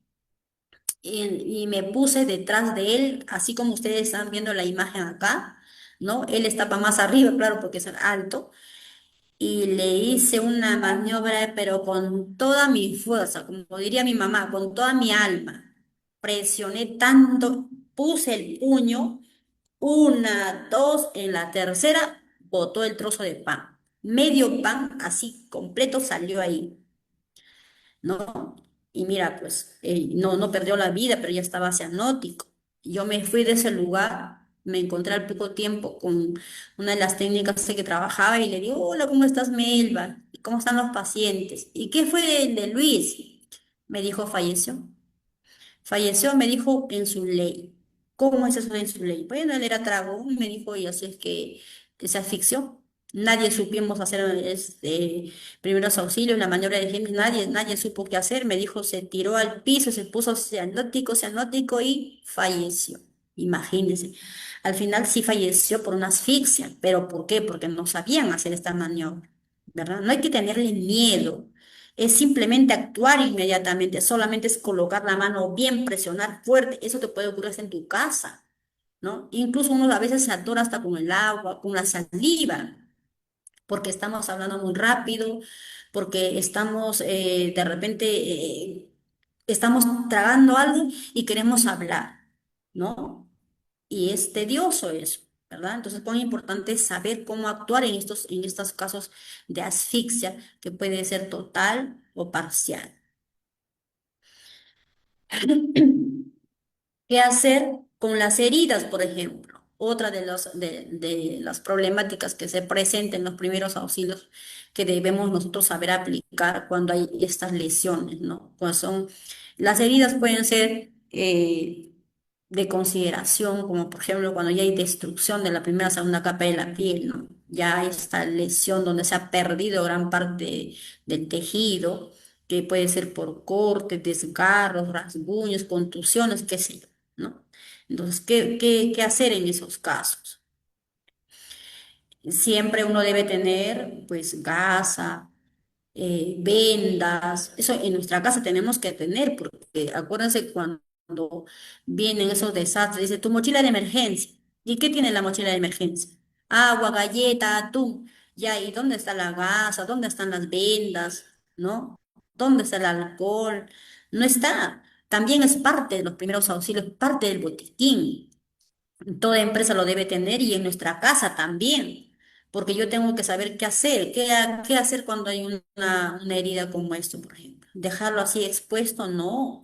Y me puse detrás de él, así como ustedes están viendo la imagen acá, ¿no? Él estaba más arriba, claro, porque es alto y le hice una maniobra, pero con toda mi fuerza, como diría mi mamá, con toda mi alma. Presioné tanto, puse el puño, una, dos, en la tercera, botó el trozo de pan. Medio pan, así completo, salió ahí, ¿no? Y mira, pues, no perdió la vida, pero ya estaba cianótico. Yo me fui de ese lugar, me encontré al poco tiempo con una de las técnicas que trabajaba y le digo, hola, ¿cómo estás, Melba? ¿Y cómo están los pacientes? ¿Y qué fue de Luis? Me dijo, falleció. Falleció, me dijo, en su ley. ¿Cómo es eso en su ley? Bueno, él era trago, me dijo, y así es que se asfixió. Nadie supimos hacer primeros auxilios, la maniobra de James, nadie supo qué hacer. Me dijo, se tiró al piso, se puso cianótico y falleció. Imagínense. Al final sí falleció por una asfixia, pero ¿por qué? Porque no sabían hacer esta maniobra, ¿verdad? No hay que tenerle miedo. Es simplemente actuar inmediatamente, solamente es colocar la mano bien, presionar fuerte, eso te puede ocurrir hasta en tu casa, ¿no? Incluso uno a veces se atora hasta con el agua, con la saliva, porque estamos hablando muy rápido, porque estamos de repente, estamos tragando algo y queremos hablar, ¿no? Y es tedioso eso, ¿verdad? Entonces, cuán importante es saber cómo actuar en estos casos de asfixia, que puede ser total o parcial. ¿Qué hacer con las heridas, por ejemplo? Otra de las problemáticas que se presentan en los primeros auxilios que debemos nosotros saber aplicar cuando hay estas lesiones, ¿no? Pues las heridas pueden ser de consideración, como por ejemplo cuando ya hay destrucción de la primera, segunda capa de la piel, ¿no? Ya hay esta lesión donde se ha perdido gran parte del tejido, que puede ser por cortes, desgarros, rasguños, contusiones, qué sé yo, ¿no? Entonces, ¿qué hacer en esos casos? Siempre uno debe tener, pues, gasa, vendas, eso en nuestra casa tenemos que tener, porque acuérdense cuando vienen esos desastres, dice tu mochila de emergencia. ¿Y qué tiene la mochila de emergencia? Agua, galleta, atún. Ya, ¿y dónde está la gasa? ¿Dónde están las vendas? ¿No? ¿Dónde está el alcohol? No está. También es parte de los primeros auxilios, parte del botiquín. Toda empresa lo debe tener y en nuestra casa también, porque yo tengo que saber qué hacer, qué hacer cuando hay una herida como esto, por ejemplo. Dejarlo así expuesto, no.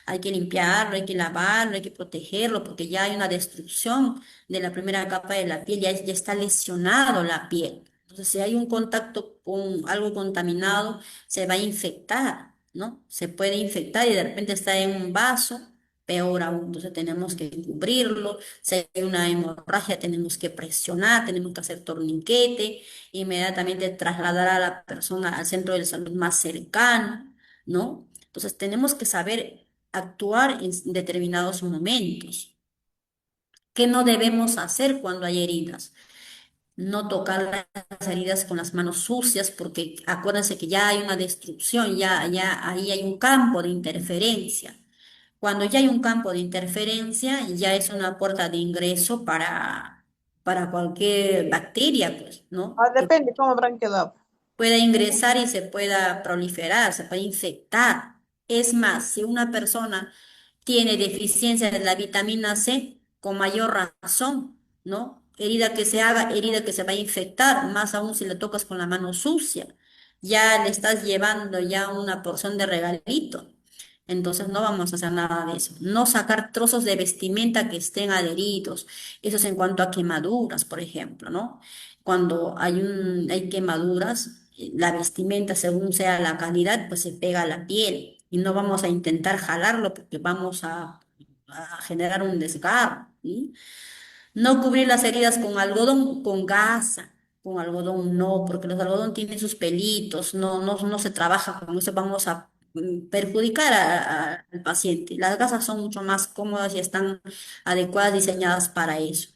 Hay que limpiarlo, hay que lavarlo, hay que protegerlo, porque ya hay una destrucción de la primera capa de la piel, ya está lesionado la piel. Entonces, si hay un contacto con algo contaminado, se va a infectar, ¿no? Se puede infectar y de repente está en un vaso, peor aún. Entonces, tenemos que cubrirlo. Si hay una hemorragia, tenemos que presionar, tenemos que hacer torniquete, inmediatamente trasladar a la persona al centro de salud más cercano, ¿no? Entonces tenemos que saber actuar en determinados momentos. ¿Qué no debemos hacer cuando hay heridas? No tocar las heridas con las manos sucias, porque acuérdense que ya hay una destrucción, ya ahí hay un campo de interferencia. Cuando ya hay un campo de interferencia, ya es una puerta de ingreso para cualquier bacteria, pues, ¿no? Ah, depende cómo habrán quedado. Pueda ingresar y se pueda proliferar, se puede infectar. Es más, si una persona tiene deficiencia de la vitamina C, con mayor razón, ¿no? Herida que se haga, herida que se va a infectar, más aún si le tocas con la mano sucia. Ya le estás llevando ya una porción de regalito. Entonces no vamos a hacer nada de eso. No sacar trozos de vestimenta que estén adheridos. Eso es en cuanto a quemaduras, por ejemplo, ¿no? Cuando hay quemaduras, la vestimenta, según sea la calidad, pues se pega a la piel. Y no vamos a intentar jalarlo porque vamos a generar un desgarro, ¿sí? No cubrir las heridas con algodón, con gasa, con algodón no, porque los algodón tienen sus pelitos, no se trabaja con eso, vamos a perjudicar al paciente. Las gasas son mucho más cómodas y están adecuadas, diseñadas para eso.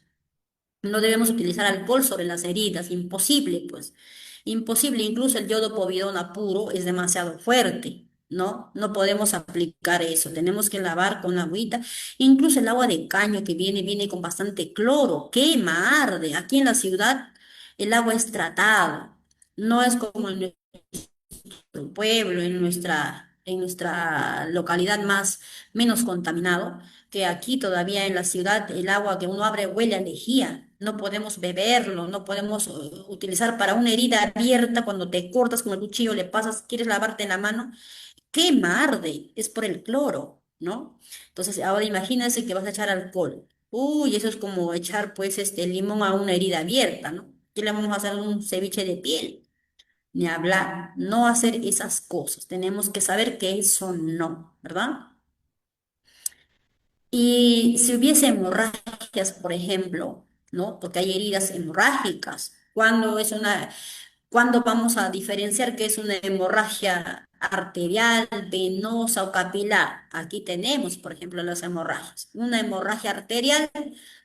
No debemos utilizar alcohol sobre las heridas, imposible, pues. Imposible, incluso el yodo povidona puro es demasiado fuerte, ¿no? No podemos aplicar eso, tenemos que lavar con agüita. Incluso el agua de caño que viene con bastante cloro, quema, arde. Aquí en la ciudad el agua es tratada, no es como en nuestro pueblo, en nuestra localidad más, menos contaminado, que aquí todavía en la ciudad el agua que uno abre huele a lejía. No podemos beberlo, no podemos utilizar para una herida abierta cuando te cortas con el cuchillo, le pasas, quieres lavarte la mano, quema, arde, es por el cloro, ¿no? Entonces, ahora imagínense que vas a echar alcohol. Uy, eso es como echar pues este limón a una herida abierta, ¿no? ¿Qué le vamos a hacer un ceviche de piel? Ni hablar, no hacer esas cosas. Tenemos que saber que eso no, ¿verdad? Y si hubiese hemorragias, por ejemplo, ¿no? Porque hay heridas hemorrágicas. ¿Cuándo vamos a diferenciar qué es una hemorragia arterial, venosa o capilar? Aquí tenemos, por ejemplo, las hemorragias. Una hemorragia arterial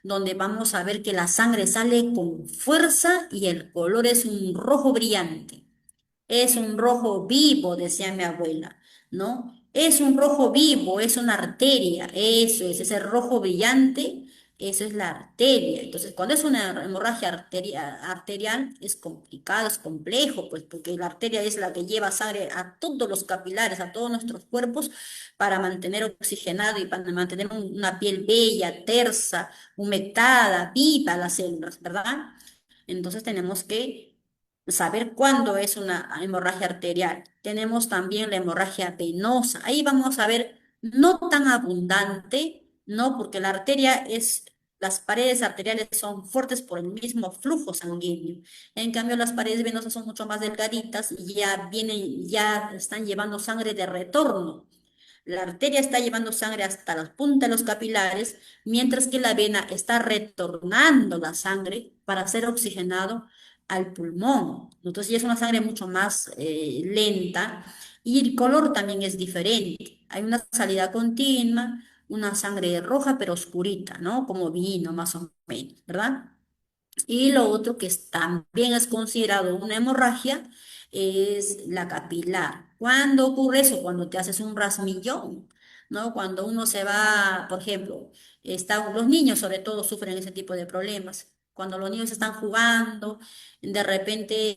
donde vamos a ver que la sangre sale con fuerza y el color es un rojo brillante. Es un rojo vivo, decía mi abuela, ¿no? Es un rojo vivo, es una arteria, eso es, ese rojo brillante, eso es la arteria. Entonces, cuando es una hemorragia arterial, es complicado, es complejo, pues porque la arteria es la que lleva sangre a todos los capilares, a todos nuestros cuerpos, para mantener oxigenado y para mantener una piel bella, tersa, humectada, viva las células, ¿verdad? Entonces tenemos que saber cuándo es una hemorragia arterial. Tenemos también la hemorragia venosa. Ahí vamos a ver no tan abundante, ¿no? Porque la arteria es, las paredes arteriales son fuertes por el mismo flujo sanguíneo. En cambio, las paredes venosas son mucho más delgaditas y ya vienen, ya están llevando sangre de retorno. La arteria está llevando sangre hasta la punta de los capilares, mientras que la vena está retornando la sangre para ser oxigenado al pulmón. Entonces ya es una sangre mucho más lenta y el color también es diferente. Hay una salida continua, una sangre roja pero oscurita, ¿no? Como vino más o menos, ¿verdad? Y lo otro también es considerado una hemorragia es la capilar. ¿Cuándo ocurre eso? Cuando te haces un rasmillón, ¿no? Cuando uno se va, por ejemplo, los niños sobre todo sufren ese tipo de problemas. Cuando los niños están jugando, de repente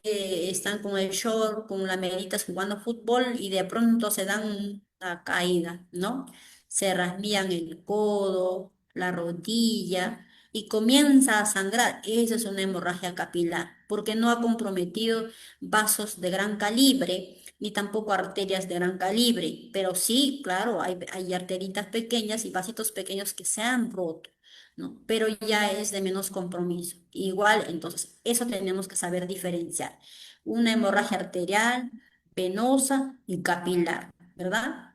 están con el short, con las meditas jugando fútbol y de pronto se dan una caída, ¿no? Se rasmillan el codo, la rodilla y comienza a sangrar. Esa es una hemorragia capilar, porque no ha comprometido vasos de gran calibre, ni tampoco arterias de gran calibre, pero sí, claro, hay arteritas pequeñas y vasitos pequeños que se han roto, ¿no? Pero ya es de menos compromiso. Igual, entonces, eso tenemos que saber diferenciar. Una hemorragia arterial, venosa y capilar, ¿verdad?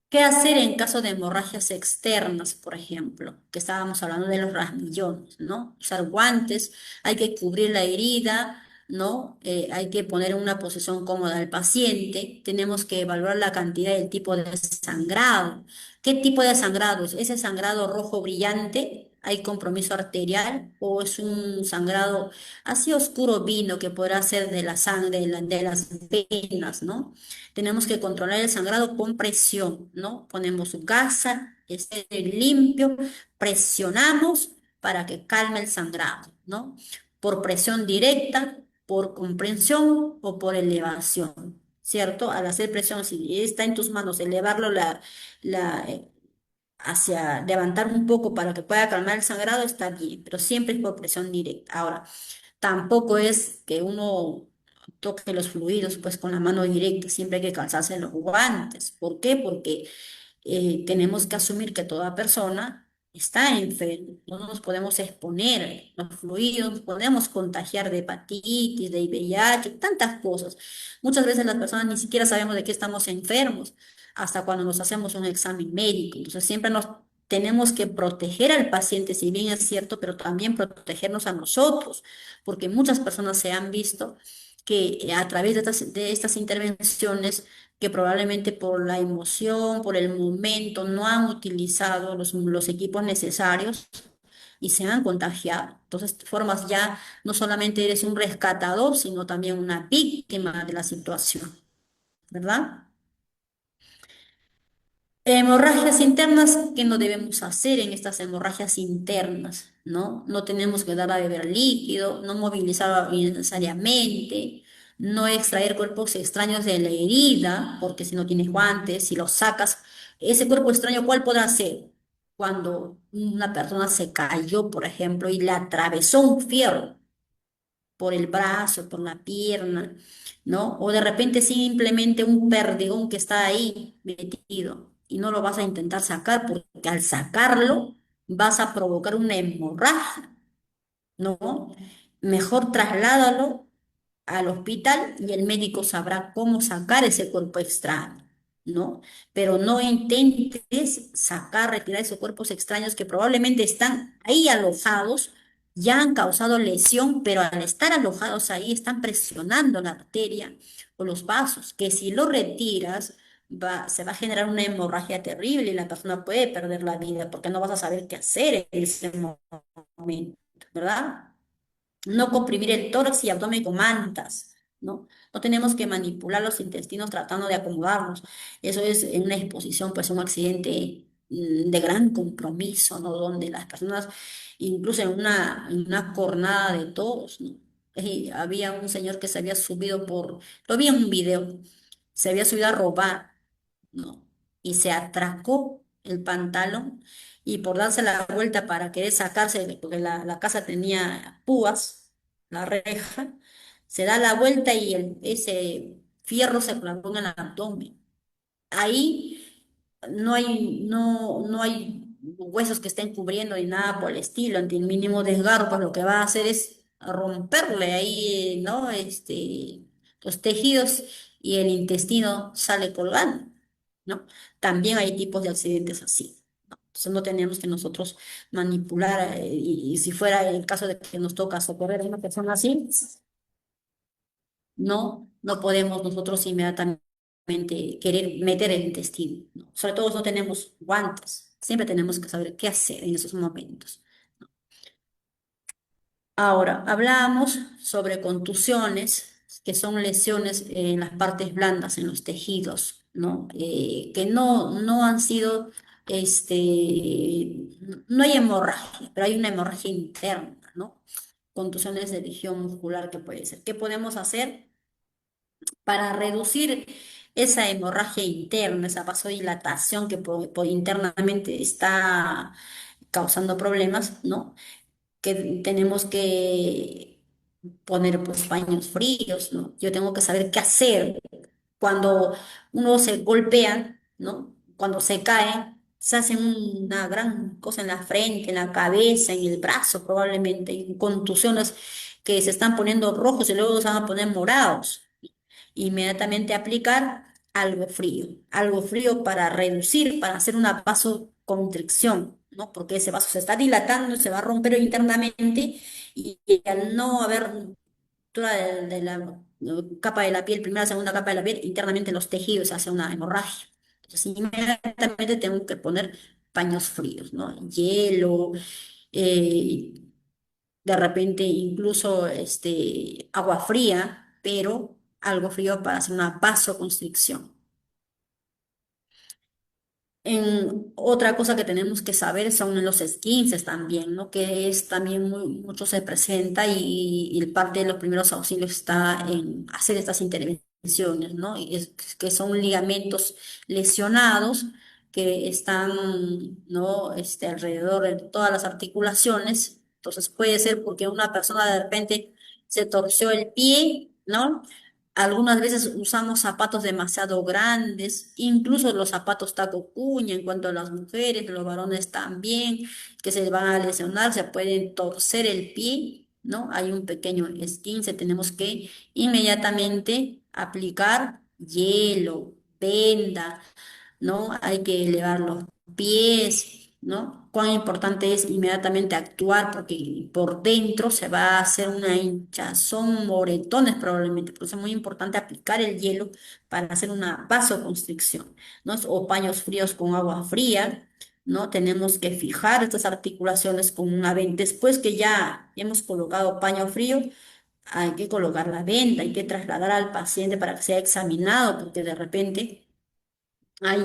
¿Qué hacer en caso de hemorragias externas, por ejemplo? Que estábamos hablando de los rasmillones, ¿no? Usar guantes, hay que cubrir la herida, ¿no? Hay que poner en una posición cómoda al paciente, tenemos que evaluar la cantidad y el tipo de sangrado. ¿Qué tipo de sangrado es? ¿Ese sangrado rojo brillante? ¿Hay compromiso arterial? ¿O es un sangrado así oscuro vino que podrá ser de la sangre, de las venas, ¿no? Tenemos que controlar el sangrado con presión, ¿no? Ponemos gasa, esté limpio, presionamos para que calme el sangrado, ¿no? Por presión directa, por comprensión o por elevación. ¿cierto? Al hacer presión, si está en tus manos, elevarlo la, hacia levantar un poco para que pueda calmar el sangrado, está bien, pero siempre es por presión directa. Ahora, tampoco es que uno toque los fluidos pues con la mano directa, siempre hay que calzarse los guantes. ¿Por qué? Porque tenemos que asumir que toda persona está enferma, no nos podemos exponer los fluidos, nos podemos contagiar de hepatitis, de VIH, tantas cosas. Muchas veces las personas ni siquiera sabemos de qué estamos enfermos hasta cuando nos hacemos un examen médico. Entonces siempre nos tenemos que proteger al paciente, si bien es cierto, pero también protegernos a nosotros, porque muchas personas se han visto que a través de estas intervenciones que probablemente por la emoción, por el momento, no han utilizado los equipos necesarios y se han contagiado. Entonces, formas ya, no solamente eres un rescatador, sino también una víctima de la situación, ¿verdad? Hemorragias internas, ¿qué no debemos hacer en estas hemorragias internas? ¿No? No tenemos que dar a beber líquido, no movilizar innecesariamente, no extraer cuerpos extraños de la herida, porque si no tienes guantes, si los sacas, ese cuerpo extraño, ¿cuál podrá ser? Cuando una persona se cayó, por ejemplo, y le atravesó un fierro por el brazo, por la pierna, ¿no? O de repente simplemente un perdigón que está ahí metido y no lo vas a intentar sacar porque al sacarlo vas a provocar una hemorragia, ¿no? Mejor trasládalo al hospital y el médico sabrá cómo sacar ese cuerpo extraño, ¿no? Pero no intentes sacar, retirar esos cuerpos extraños que probablemente están ahí alojados, ya han causado lesión, pero al estar alojados ahí están presionando la arteria o los vasos, que si lo retiras se va a generar una hemorragia terrible y la persona puede perder la vida porque no vas a saber qué hacer en ese momento, ¿verdad? No comprimir el tórax y abdomen con mantas, ¿no? No tenemos que manipular los intestinos tratando de acomodarlos. Eso es en una exposición, pues un accidente de gran compromiso, ¿no? Donde las personas, incluso en una jornada de todos, ¿no? Había un señor que se había subido lo vi en un video, se había subido a robar, ¿no? Y se atracó el pantalón y por darse la vuelta para querer sacarse, porque la casa tenía púas, la reja, se da la vuelta y ese fierro se clavó en el abdomen. Ahí no hay huesos que estén cubriendo ni nada por el estilo, ante el mínimo desgarro, pues lo que va a hacer es romperle ahí, ¿no? Los tejidos y el intestino sale colgando, ¿no? También hay tipos de accidentes así, ¿no? Entonces no tenemos que nosotros manipular, y si fuera el caso de que nos toca socorrer a una persona así, no podemos nosotros inmediatamente querer meter el intestino, ¿no? Sobre todo si no tenemos guantes. Siempre tenemos que saber qué hacer en esos momentos. Ahora, hablamos sobre contusiones, que son lesiones en las partes blandas, en los tejidos, ¿no? Que no han sido, no hay hemorragia, pero hay una hemorragia interna, ¿no? Contusiones de región muscular que puede ser. ¿Qué podemos hacer para reducir esa hemorragia interna, esa vasodilatación que internamente está causando problemas, ¿no? Que tenemos que poner pues paños fríos, ¿no? Yo tengo que saber qué hacer cuando uno se golpea, ¿no? Cuando se cae, se hace una gran cosa en la frente, en la cabeza, en el brazo probablemente, y contusiones que se están poniendo rojos y luego se van a poner morados. Inmediatamente aplicar algo frío para reducir, para hacer una vasoconstricción, ¿no? Porque ese vaso se está dilatando, se va a romper internamente y al no haber ruptura de la capa de la piel, primera, segunda capa de la piel, internamente en los tejidos se hace una hemorragia. Entonces, inmediatamente tengo que poner paños fríos, ¿no? Hielo, eh, de repente incluso agua fría, pero algo frío para hacer una vasoconstricción. Otra cosa que tenemos que saber son los esguinces también, ¿no? Que es también mucho se presenta y parte de los primeros auxilios está en hacer estas intervenciones lesiones, ¿no? Que son ligamentos lesionados que están, ¿no? Alrededor de todas las articulaciones. Entonces puede ser porque una persona de repente se torció el pie, ¿no? Algunas veces usamos zapatos demasiado grandes, incluso los zapatos taco cuña en cuanto a las mujeres, los varones también, que se van a lesionar, se pueden torcer el pie, ¿no? Hay un pequeño esguince, tenemos que inmediatamente aplicar hielo, venda, ¿no? Hay que elevar los pies, ¿no? Cuán importante es inmediatamente actuar porque por dentro se va a hacer una hinchazón, moretones probablemente. Por eso es muy importante aplicar el hielo para hacer una vasoconstricción, ¿no? O paños fríos con agua fría. ¿No? Tenemos que fijar estas articulaciones con una venda. Después que ya hemos colocado paño frío, hay que colocar la venda, hay que trasladar al paciente para que sea examinado, porque de repente hay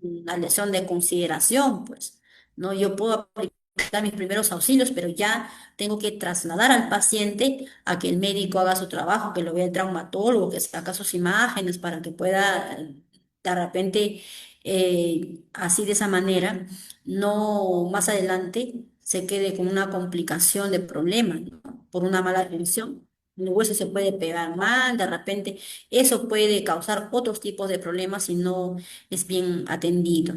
una lesión de consideración, pues, ¿no? Yo puedo aplicar mis primeros auxilios, pero ya tengo que trasladar al paciente a que el médico haga su trabajo, que lo vea el traumatólogo, que saca sus imágenes para que pueda, de repente, así de esa manera, no más adelante se quede con una complicación de problema, ¿no? Por una mala atención. El hueso se puede pegar mal, de repente eso puede causar otros tipos de problemas si no es bien atendido.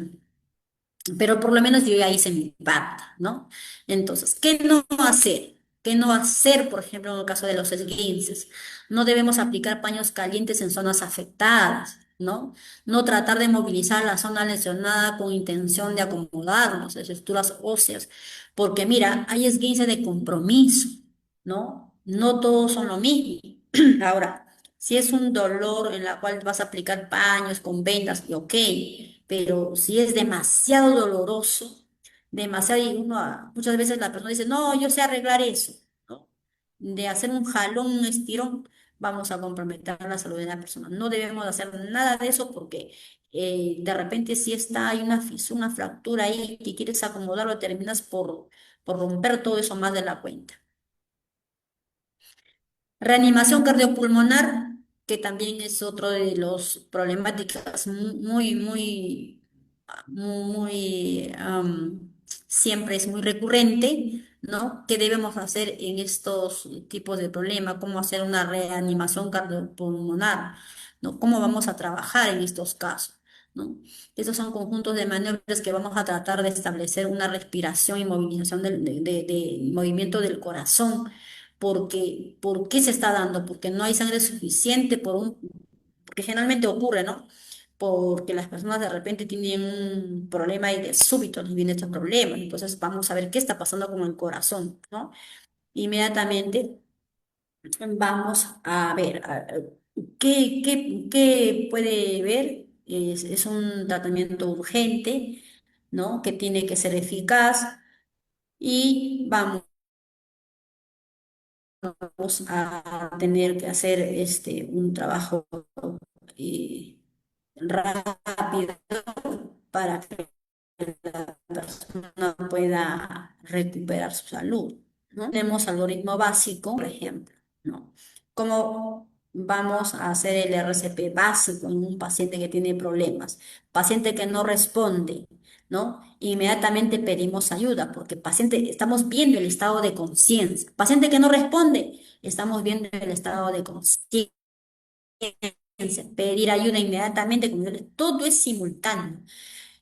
Pero por lo menos yo ya hice mi parte, ¿no? Entonces, ¿qué no hacer? ¿Qué no hacer, por ejemplo, en el caso de los esguinces? No debemos aplicar paños calientes en zonas afectadas, ¿no? No tratar de movilizar la zona lesionada con intención de acomodarnos, las estructuras óseas, porque mira, hay esguince de compromiso, ¿no? No todos son lo mismo. Ahora, si es un dolor en la cual vas a aplicar paños con vendas, y ok, pero si es demasiado doloroso, demasiado, y muchas veces la persona dice, no, yo sé arreglar eso, ¿no? De hacer un jalón, un estirón, vamos a comprometer la salud de la persona. No debemos hacer nada de eso porque de repente si está, hay una fisura, una fractura ahí que quieres acomodarlo, terminas por romper todo eso más de la cuenta. Reanimación cardiopulmonar, que también es otro de los problemáticas siempre es muy recurrente, ¿no? ¿Qué debemos hacer en estos tipos de problemas? ¿Cómo hacer una reanimación cardiopulmonar? ¿No? ¿Cómo vamos a trabajar en estos casos? ¿No? Esos son conjuntos de maniobras que vamos a tratar de establecer una respiración y movilización de movimiento del corazón porque, ¿por qué se está dando? Porque no hay sangre suficiente porque generalmente ocurre, ¿no? Porque las personas de repente tienen un problema y de súbito les vienen estos problemas. Entonces vamos a ver qué está pasando con el corazón, ¿no? Inmediatamente vamos a ver qué puede ver. Es un tratamiento urgente, ¿no? Que tiene que ser eficaz y vamos a tener que hacer un trabajo eh, rápido para que la persona pueda recuperar su salud, ¿no? Tenemos algoritmo básico, por ejemplo, ¿no? ¿Cómo vamos a hacer el RCP básico en un paciente que tiene problemas? Paciente que no responde, ¿no? Inmediatamente pedimos ayuda porque paciente, estamos viendo el estado de conciencia. Paciente que no responde, estamos viendo el estado de conciencia. Pedir ayuda inmediatamente, todo es simultáneo.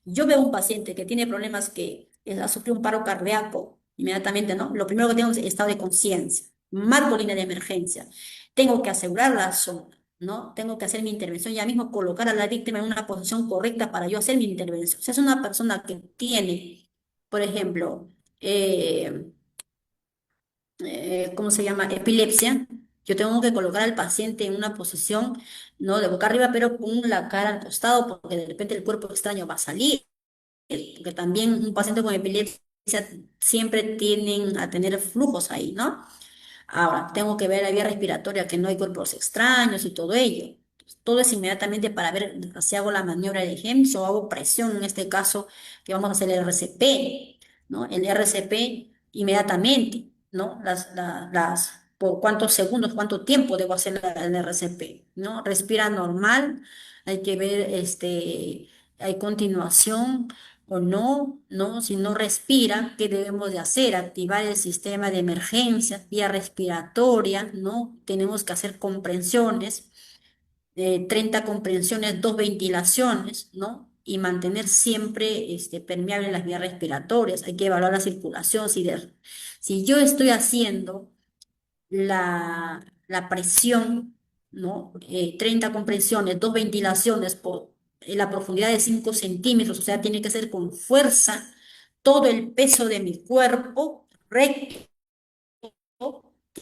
Yo veo un paciente que tiene problemas que ha sufrido un paro cardíaco, inmediatamente, ¿no? Lo primero que tengo es estado de conciencia, marco línea de emergencia. Tengo que asegurar la zona, ¿no? Tengo que hacer mi intervención, ya mismo colocar a la víctima en una posición correcta para yo hacer mi intervención. Si es una persona que tiene, por ejemplo, eh, ¿cómo se llama? Epilepsia, yo tengo que colocar al paciente en una posición, ¿no? De boca arriba, pero con la cara al costado, porque de repente el cuerpo extraño va a salir porque también un paciente con epilepsia siempre tienden a tener flujos ahí, ¿no? Ahora, tengo que ver la vía respiratoria, que no hay cuerpos extraños y todo ello. Todo es inmediatamente para ver si hago la maniobra de HEMS o hago presión, en este caso, que vamos a hacer el RCP, ¿no? El RCP inmediatamente, ¿no? por cuántos segundos, cuánto tiempo debo hacer el RCP, ¿no? Respira normal, hay que ver, hay continuación o no, ¿no? Si no respira, ¿qué debemos de hacer? Activar el sistema de emergencia, vía respiratoria, ¿no? Tenemos que hacer comprensiones, 30 comprensiones, 2 ventilaciones, ¿no? Y mantener siempre permeable las vías respiratorias. Hay que evaluar la circulación. Si yo estoy haciendo la presión, ¿no? 30 compresiones, 2 ventilaciones por la profundidad de 5 centímetros, o sea, tiene que ser con fuerza, todo el peso de mi cuerpo recto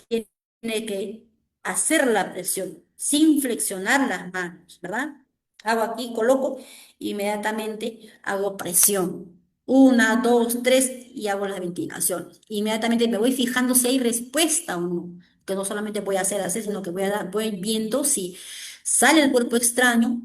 tiene que hacer la presión sin flexionar las manos, ¿verdad? Hago aquí, coloco, inmediatamente hago presión. Una, dos, tres y hago las ventilaciones. Inmediatamente me voy fijando si hay respuesta o no, que no solamente voy a hacer así, sino que voy viendo si sale el cuerpo extraño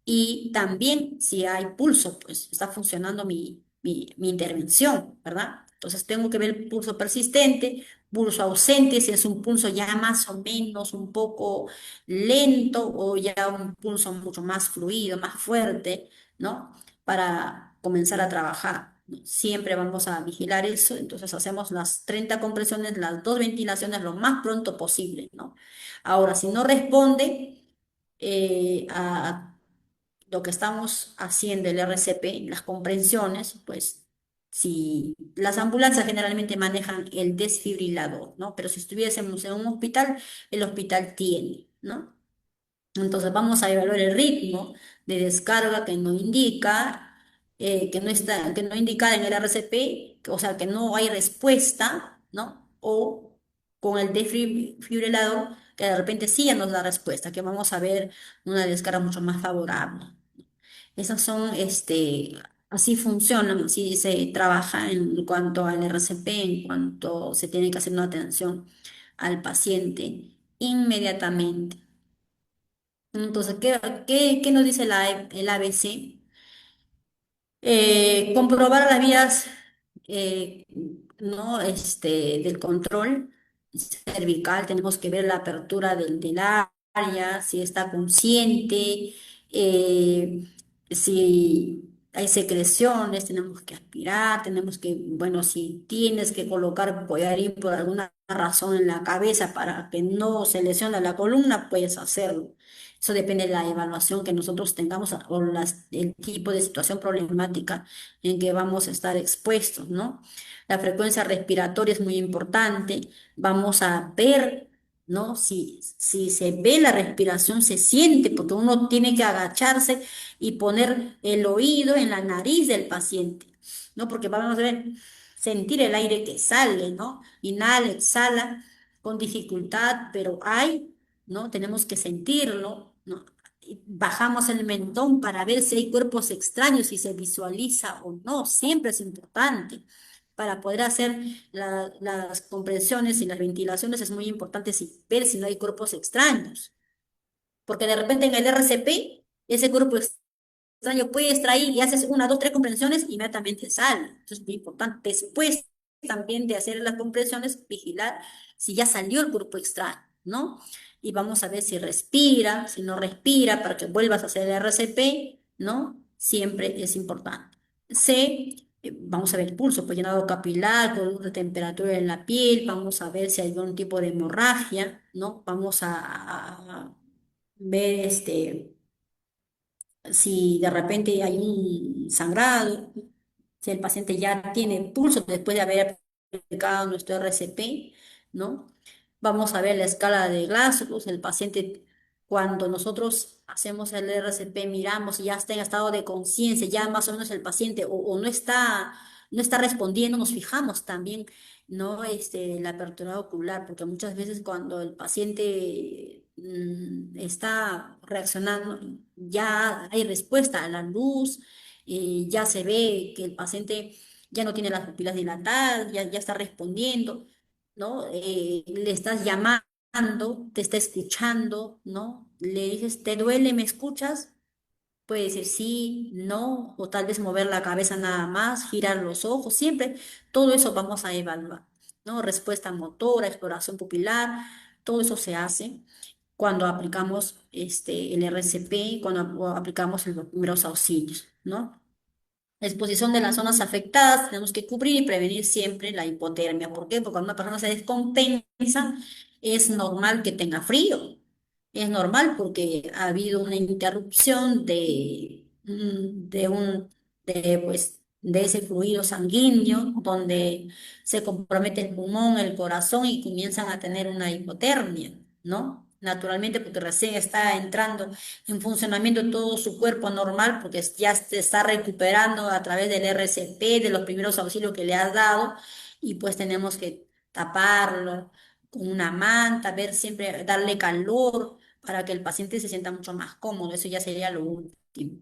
y también si hay pulso, pues está funcionando mi intervención, ¿verdad? Entonces tengo que ver el pulso persistente, pulso ausente, si es un pulso ya más o menos un poco lento o ya un pulso mucho más fluido, más fuerte, ¿no? Para comenzar a trabajar, ¿no? Siempre vamos a vigilar eso, entonces hacemos las 30 compresiones, las 2 ventilaciones lo más pronto posible, ¿no? Ahora, si no responde a lo que estamos haciendo, el RCP, las comprensiones, pues si las ambulancias generalmente manejan el desfibrilador, ¿no? Pero si estuviésemos en un hospital, el hospital tiene, ¿no? Entonces vamos a evaluar el ritmo de descarga que nos indica, que no indica en el RCP, o sea, que no hay respuesta, ¿no? O con el desfibrilador, que de repente sí ya nos da respuesta, que vamos a ver una descarga mucho más favorable. Esas son, así funcionan, así se trabaja en cuanto al RCP, en cuanto se tiene que hacer una atención al paciente inmediatamente. Entonces, ¿qué nos dice el ABC? Comprobar las vías, eh, ¿no? Del control cervical, tenemos que ver la apertura del área, si está consciente, eh, si hay secreciones, tenemos que aspirar, tenemos que, bueno, si tienes que colocar collarín por alguna razón en la cabeza para que no se lesione la columna, puedes hacerlo. Eso depende de la evaluación que nosotros tengamos o el tipo de situación problemática en que vamos a estar expuestos, ¿no? La frecuencia respiratoria es muy importante. Vamos a ver, ¿no? Si se ve la respiración, se siente, porque uno tiene que agacharse y poner el oído en la nariz del paciente, ¿no? Porque vamos a ver, sentir el aire que sale, ¿no? Inhala, exhala con dificultad, pero hay, ¿no? Tenemos que sentirlo, ¿no? Y bajamos el mentón para ver si hay cuerpos extraños, si se visualiza o no, siempre es importante. Para poder hacer las compresiones y las ventilaciones es muy importante ver si no hay cuerpos extraños, porque de repente en el RCP ese cuerpo extraño puede extraer y haces una, dos, tres compresiones, inmediatamente sale. Eso es muy importante. Después también de hacer las compresiones, vigilar si ya salió el cuerpo extraño, ¿no? Y vamos a ver si respira, si no respira, para que vuelvas a hacer el RCP, ¿no? Siempre es importante. C, vamos a ver el pulso, pues llenado capilar, con de temperatura en la piel, vamos a ver si hay algún tipo de hemorragia, ¿no? Vamos a ver si de repente hay un sangrado, si el paciente ya tiene pulso después de haber aplicado nuestro RCP, ¿no? Vamos a ver la escala de Glasgow, el paciente, cuando nosotros hacemos el RCP, miramos y ya está en estado de conciencia, ya más o menos el paciente o no está respondiendo, nos fijamos también, ¿no? La apertura ocular, porque muchas veces cuando el paciente está reaccionando, ya hay respuesta a la luz, ya se ve que el paciente ya no tiene las pupilas dilatadas, ya está respondiendo, ¿no? Le estás llamando, te está escuchando, ¿no? Le dices, ¿te duele? ¿Me escuchas? Puede decir sí, no, o tal vez mover la cabeza nada más, girar los ojos, siempre todo eso vamos a evaluar. ¿no? Respuesta motora, exploración pupilar, todo eso se hace cuando aplicamos el RCP, cuando aplicamos los primeros auxilios, ¿no? La exposición de las zonas afectadas, tenemos que cubrir y prevenir siempre la hipotermia. ¿Por qué? Porque cuando una persona se descompensa, es normal que tenga frío. Es normal porque ha habido una interrupción de ese fluido sanguíneo, donde se compromete el pulmón, el corazón y comienzan a tener una hipotermia, ¿no? Naturalmente, porque recién está entrando en funcionamiento todo su cuerpo normal, porque ya se está recuperando a través del RCP, de los primeros auxilios que le has dado, y pues tenemos que taparlo con una manta, ver siempre, darle calor para que el paciente se sienta mucho más cómodo. Eso ya sería lo último.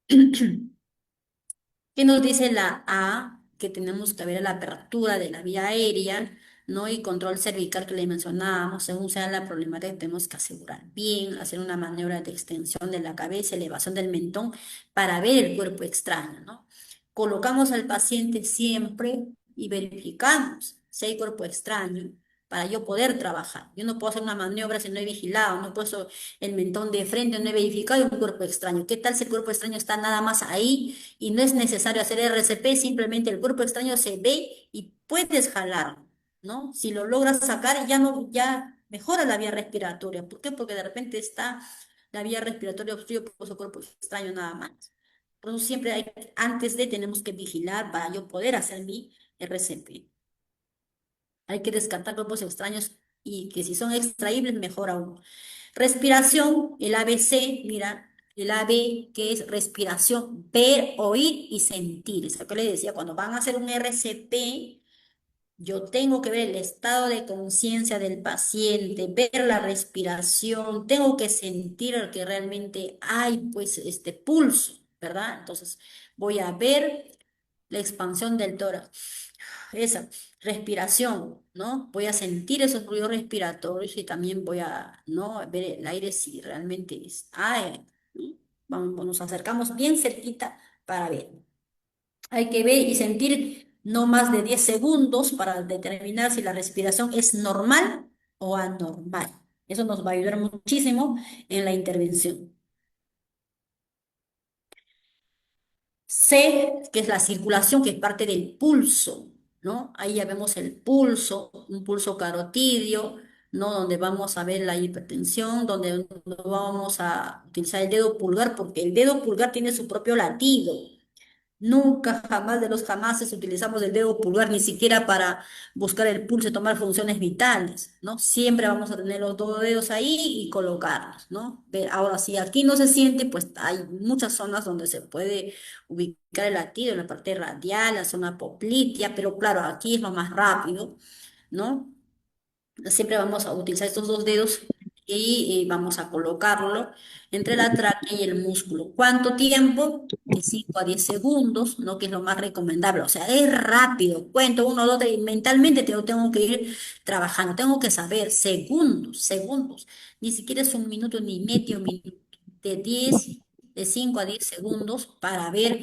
¿Qué nos dice la A? Que tenemos que ver la apertura de la vía aérea, ¿no? Y control cervical que le mencionábamos, según sea la problemática, tenemos que asegurar bien, hacer una maniobra de extensión de la cabeza, elevación del mentón, para ver el cuerpo extraño, ¿no? Colocamos al paciente siempre y verificamos si hay cuerpo extraño para yo poder trabajar. Yo no puedo hacer una maniobra si no he vigilado, no puedo el mentón de frente, no he verificado y un cuerpo extraño. ¿Qué tal si el cuerpo extraño está nada más ahí y no es necesario hacer RCP, simplemente el cuerpo extraño se ve y puedes jalar, ¿no? Si lo logras sacar, ya no, ya mejora la vía respiratoria. ¿Por qué? Porque de repente está la vía respiratoria obstruida por su cuerpo extraño nada más. Por eso siempre hay, antes de tenemos que vigilar para yo poder hacer mi RCP. Hay que descartar cuerpos extraños y que si son extraíbles, mejor aún. Respiración, el ABC, mira, el AB, que es respiración, ver, oír y sentir. Es lo que le decía, cuando van a hacer un RCP, yo tengo que ver el estado de conciencia del paciente, ver la respiración, tengo que sentir que realmente hay, pues, este pulso, ¿verdad? Entonces, voy a ver la expansión del tórax, esa respiración, ¿no? Voy a sentir esos ruidos respiratorios y también voy a, ¿no? Ver el aire si realmente es aire, ¿no? Vamos, nos acercamos bien cerquita para ver. Hay que ver y sentir no más de 10 segundos para determinar si la respiración es normal o anormal. Eso nos va a ayudar muchísimo en la intervención. C, que es la circulación, que es parte del pulso, ¿no? Ahí ya vemos el pulso, un pulso carotidio, ¿no? Donde vamos a ver la hipertensión, donde no vamos a utilizar el dedo pulgar, porque el dedo pulgar tiene su propio latido. Nunca, jamás de los jamases utilizamos el dedo pulgar ni siquiera para buscar el pulso y tomar funciones vitales, ¿no? Siempre vamos a tener los dos dedos ahí y colocarlos, ¿no? Ahora, si aquí no se siente, pues hay muchas zonas donde se puede ubicar el latido, en la parte radial, la zona poplitea, pero claro, aquí es lo más rápido, ¿no? Siempre vamos a utilizar estos dos dedos y vamos a colocarlo entre la tráquea y el músculo. ¿Cuánto tiempo? De 5 a 10 segundos, ¿no? Que es lo más recomendable. O sea, es rápido. Cuento uno, dos, tres, y mentalmente tengo que ir trabajando. Tengo que saber segundos, segundos. Ni siquiera es un minuto ni medio minuto. De 10, de 5 a 10 segundos para ver,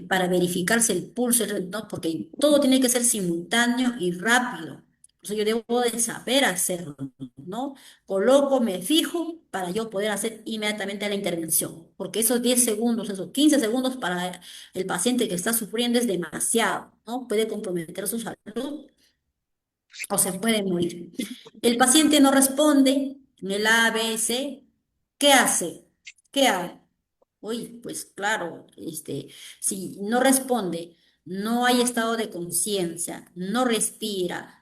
para verificarse el pulso, ¿no? Porque todo tiene que ser simultáneo y rápido. Entonces yo debo de saber hacerlo, ¿no? Coloco, me fijo para yo poder hacer inmediatamente la intervención, porque esos 10 segundos, esos 15 segundos para el paciente que está sufriendo es demasiado, ¿no? Puede comprometer su salud o se puede morir. El paciente no responde en el ABC, ¿qué hace? ¿Qué hace? Uy, pues claro, si no responde, no hay estado de conciencia, no respira,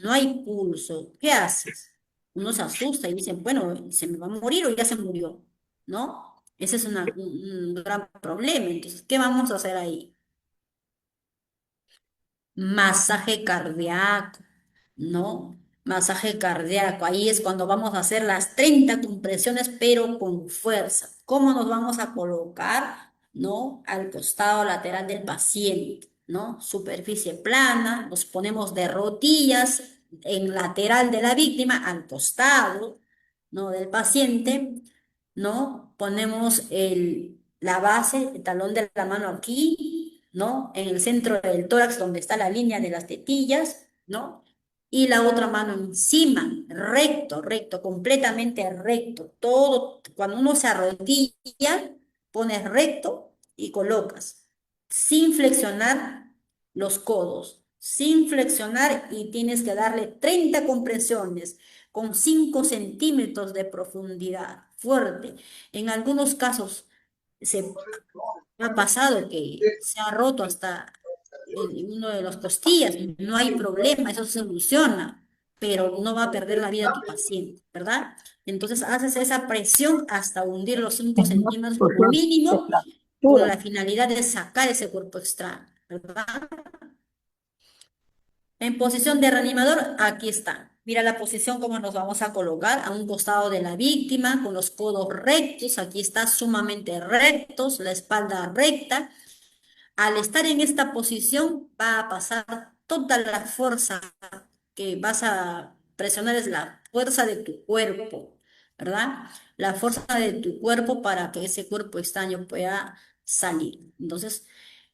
no hay pulso, ¿qué haces? Uno se asusta y dice, bueno, se me va a morir o ya se murió, ¿no? Ese es un gran problema. Entonces, ¿qué vamos a hacer ahí? Masaje cardíaco, ¿no? Masaje cardíaco. Ahí es cuando vamos a hacer las 30 compresiones, pero con fuerza. ¿Cómo nos vamos a colocar, ¿no? Al costado lateral del paciente, ¿no? Superficie plana, nos ponemos de rodillas en lateral de la víctima, al costado, ¿no? Del paciente, ¿no? Ponemos la base, el talón de la mano aquí, ¿no? En el centro del tórax, donde está la línea de las tetillas, ¿no? Y la otra mano encima, recto, recto, completamente recto. Todo, cuando uno se arrodilla, pones recto y colocas, sin flexionar los codos, sin flexionar y tienes que darle 30 compresiones con 5 centímetros de profundidad, fuerte. En algunos casos se ha pasado que se ha roto hasta uno de los costillas, no hay problema, eso se soluciona, pero no va a perder la vida tu paciente, ¿verdad? Entonces haces esa presión hasta hundir los 5 centímetros como mínimo con la finalidad de sacar ese cuerpo extraño, ¿verdad? En posición de reanimador, aquí está. Mira la posición como nos vamos a colocar a un costado de la víctima con los codos rectos, aquí está sumamente rectos, la espalda recta. Al estar en esta posición va a pasar toda la fuerza que vas a presionar es la fuerza de tu cuerpo, ¿verdad? La fuerza de tu cuerpo para que ese cuerpo extraño pueda salir. Entonces,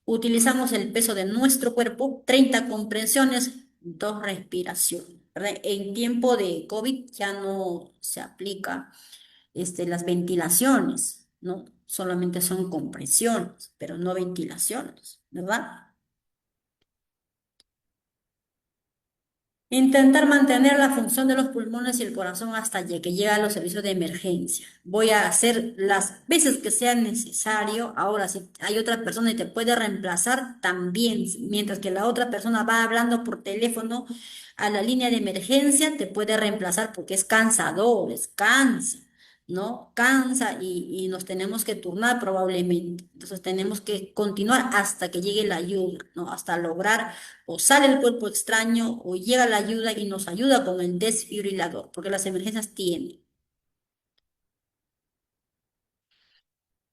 utilizamos el peso de nuestro cuerpo, 30 compresiones, 2 respiraciones, ¿verdad? En tiempo de COVID ya no se aplica las ventilaciones, ¿no? Solamente son compresiones, pero no ventilaciones, ¿verdad? Intentar mantener la función de los pulmones y el corazón hasta que llega a los servicios de emergencia. Voy a hacer las veces que sea necesario. Ahora, si hay otra persona y te puede reemplazar, también. Mientras que la otra persona va hablando por teléfono a la línea de emergencia, te puede reemplazar porque es cansador, es cansa, ¿no? Cansa y nos tenemos que turnar probablemente. Entonces tenemos que continuar hasta que llegue la ayuda, ¿no? Hasta lograr o sale el cuerpo extraño o llega la ayuda y nos ayuda con el desfibrilador, porque las emergencias tienen.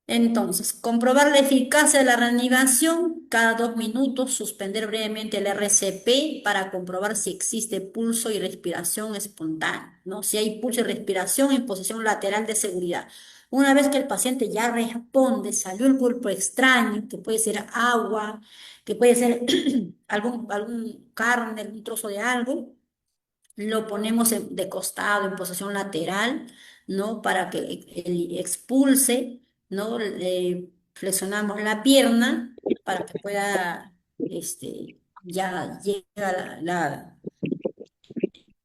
Entonces, comprobar la eficacia de la reanimación, cada 2 minutos, suspender brevemente el RCP para comprobar si existe pulso y respiración espontánea, ¿no? Si hay pulso y respiración en posición lateral de seguridad. Una vez que el paciente ya responde, salió el cuerpo extraño, que puede ser agua, que puede ser algún carne, algún trozo de algo, lo ponemos de costado, en posición lateral, ¿no? Para que expulse, ¿no? Flexionamos la pierna para que pueda, ya llega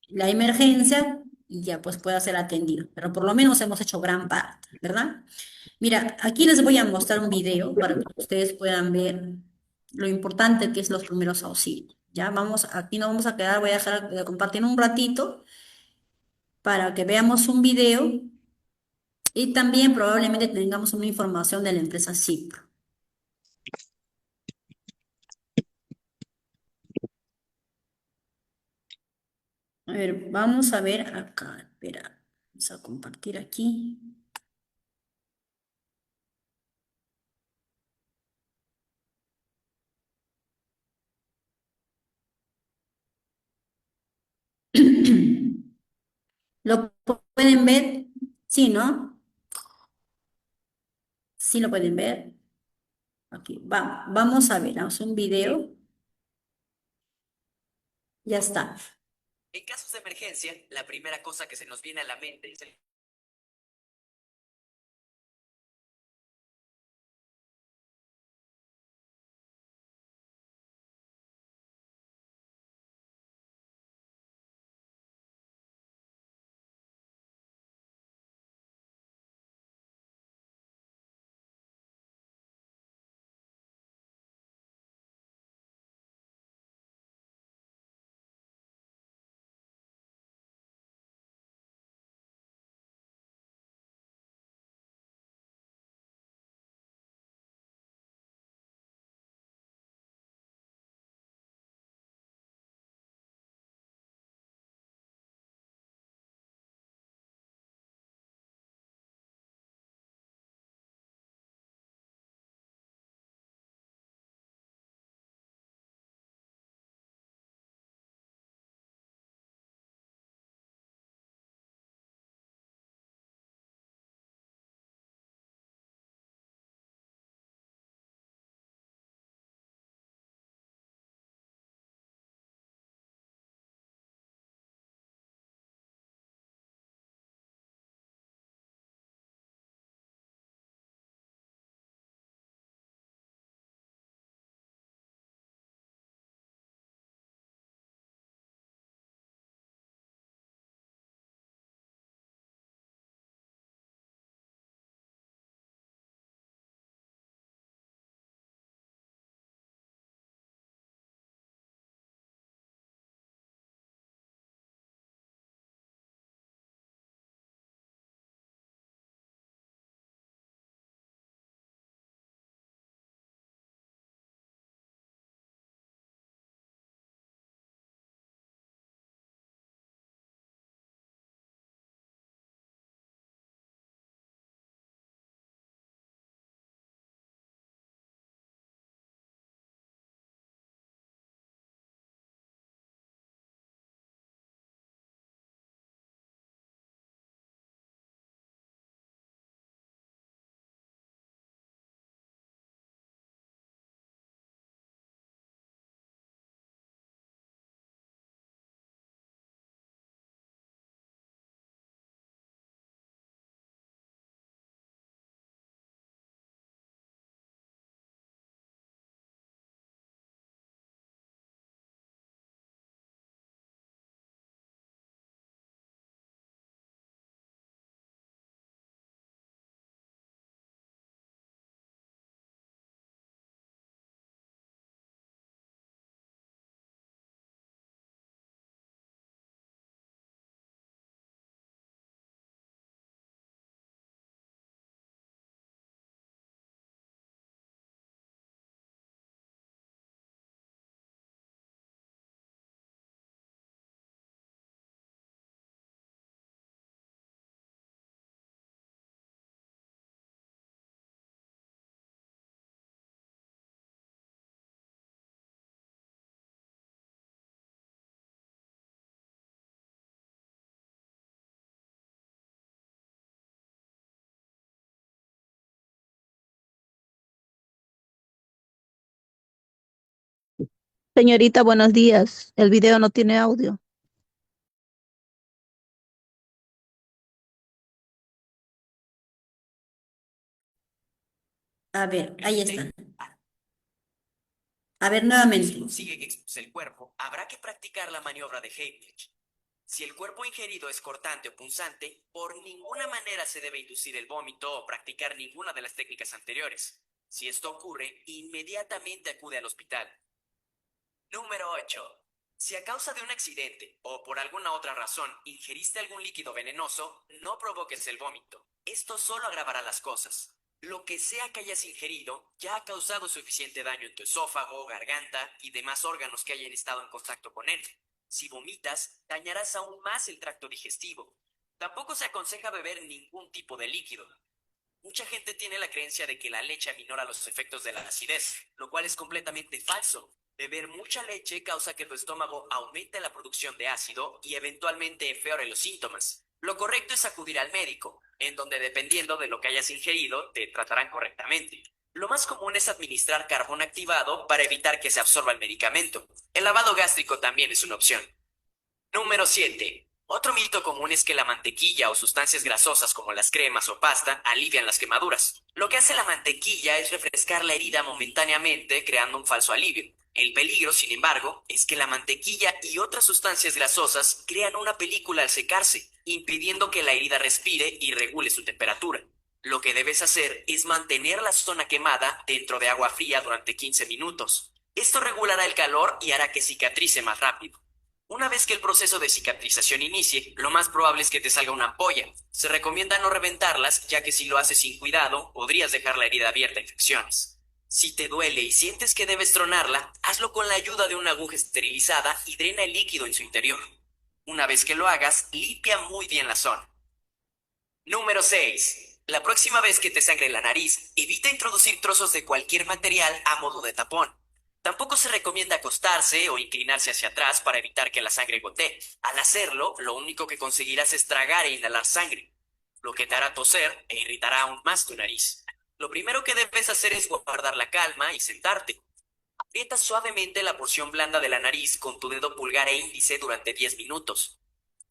la emergencia y ya pues pueda ser atendido. Pero por lo menos hemos hecho gran parte, ¿verdad? Mira, aquí les voy a mostrar un video para que ustedes puedan ver lo importante que es los primeros auxilios. Ya vamos, aquí no vamos a quedar, voy a dejar de compartir un ratito para que veamos un video y también probablemente tengamos una información de la empresa Cipro. A ver, vamos a ver acá. Espera, vamos a compartir aquí. ¿Lo pueden ver? Sí, ¿no? Sí lo pueden ver. Aquí, vamos a ver, vamos a un video. Ya está. En casos de emergencia, la primera cosa que se nos viene a la mente es el Señorita, buenos días. El video no tiene audio. A ver, ahí está. Ah, A ver, Si nuevamente. consigue que expulse el cuerpo, habrá que practicar la maniobra de Heimlich. Si el cuerpo ingerido es cortante o punzante, por ninguna manera se debe inducir el vómito o practicar ninguna de las técnicas anteriores. Si esto ocurre, inmediatamente acude al hospital. Número 8. Si a causa de un accidente o por alguna otra razón ingeriste algún líquido venenoso, no provoques el vómito. Esto solo agravará las cosas. Lo que sea que hayas ingerido ya ha causado suficiente daño en tu esófago, garganta y demás órganos que hayan estado en contacto con él. Si vomitas, dañarás aún más el tracto digestivo. Tampoco se aconseja beber ningún tipo de líquido. Mucha gente tiene la creencia de que la leche aminora los efectos de la acidez, lo cual es completamente falso. Beber mucha leche causa que tu estómago aumente la producción de ácido y eventualmente empeore los síntomas. Lo correcto es acudir al médico, en donde dependiendo de lo que hayas ingerido, te tratarán correctamente. Lo más común es administrar carbón activado para evitar que se absorba el medicamento. El lavado gástrico también es una opción. Número 7. Otro mito común es que la mantequilla o sustancias grasosas como las cremas o pasta alivian las quemaduras. Lo que hace la mantequilla es refrescar la herida momentáneamente, creando un falso alivio. El peligro, sin embargo, es que la mantequilla y otras sustancias grasosas crean una película al secarse, impidiendo que la herida respire y regule su temperatura. Lo que debes hacer es mantener la zona quemada dentro de agua fría durante 15 minutos. Esto regulará el calor y hará que cicatrice más rápido. Una vez que el proceso de cicatrización inicie, lo más probable es que te salga una ampolla. Se recomienda no reventarlas, ya que si lo haces sin cuidado, podrías dejar la herida abierta a infecciones. Si te duele y sientes que debes tronarla, hazlo con la ayuda de una aguja esterilizada y drena el líquido en su interior. Una vez que lo hagas, limpia muy bien la zona. Número 6. La próxima vez que te sangre la nariz, evita introducir trozos de cualquier material a modo de tapón. Tampoco se recomienda acostarse o inclinarse hacia atrás para evitar que la sangre gotee. Al hacerlo, lo único que conseguirás es tragar e inhalar sangre, lo que te hará toser e irritará aún más tu nariz. Lo primero que debes hacer es guardar la calma y sentarte. Aprieta suavemente la porción blanda de la nariz con tu dedo pulgar e índice durante 10 minutos.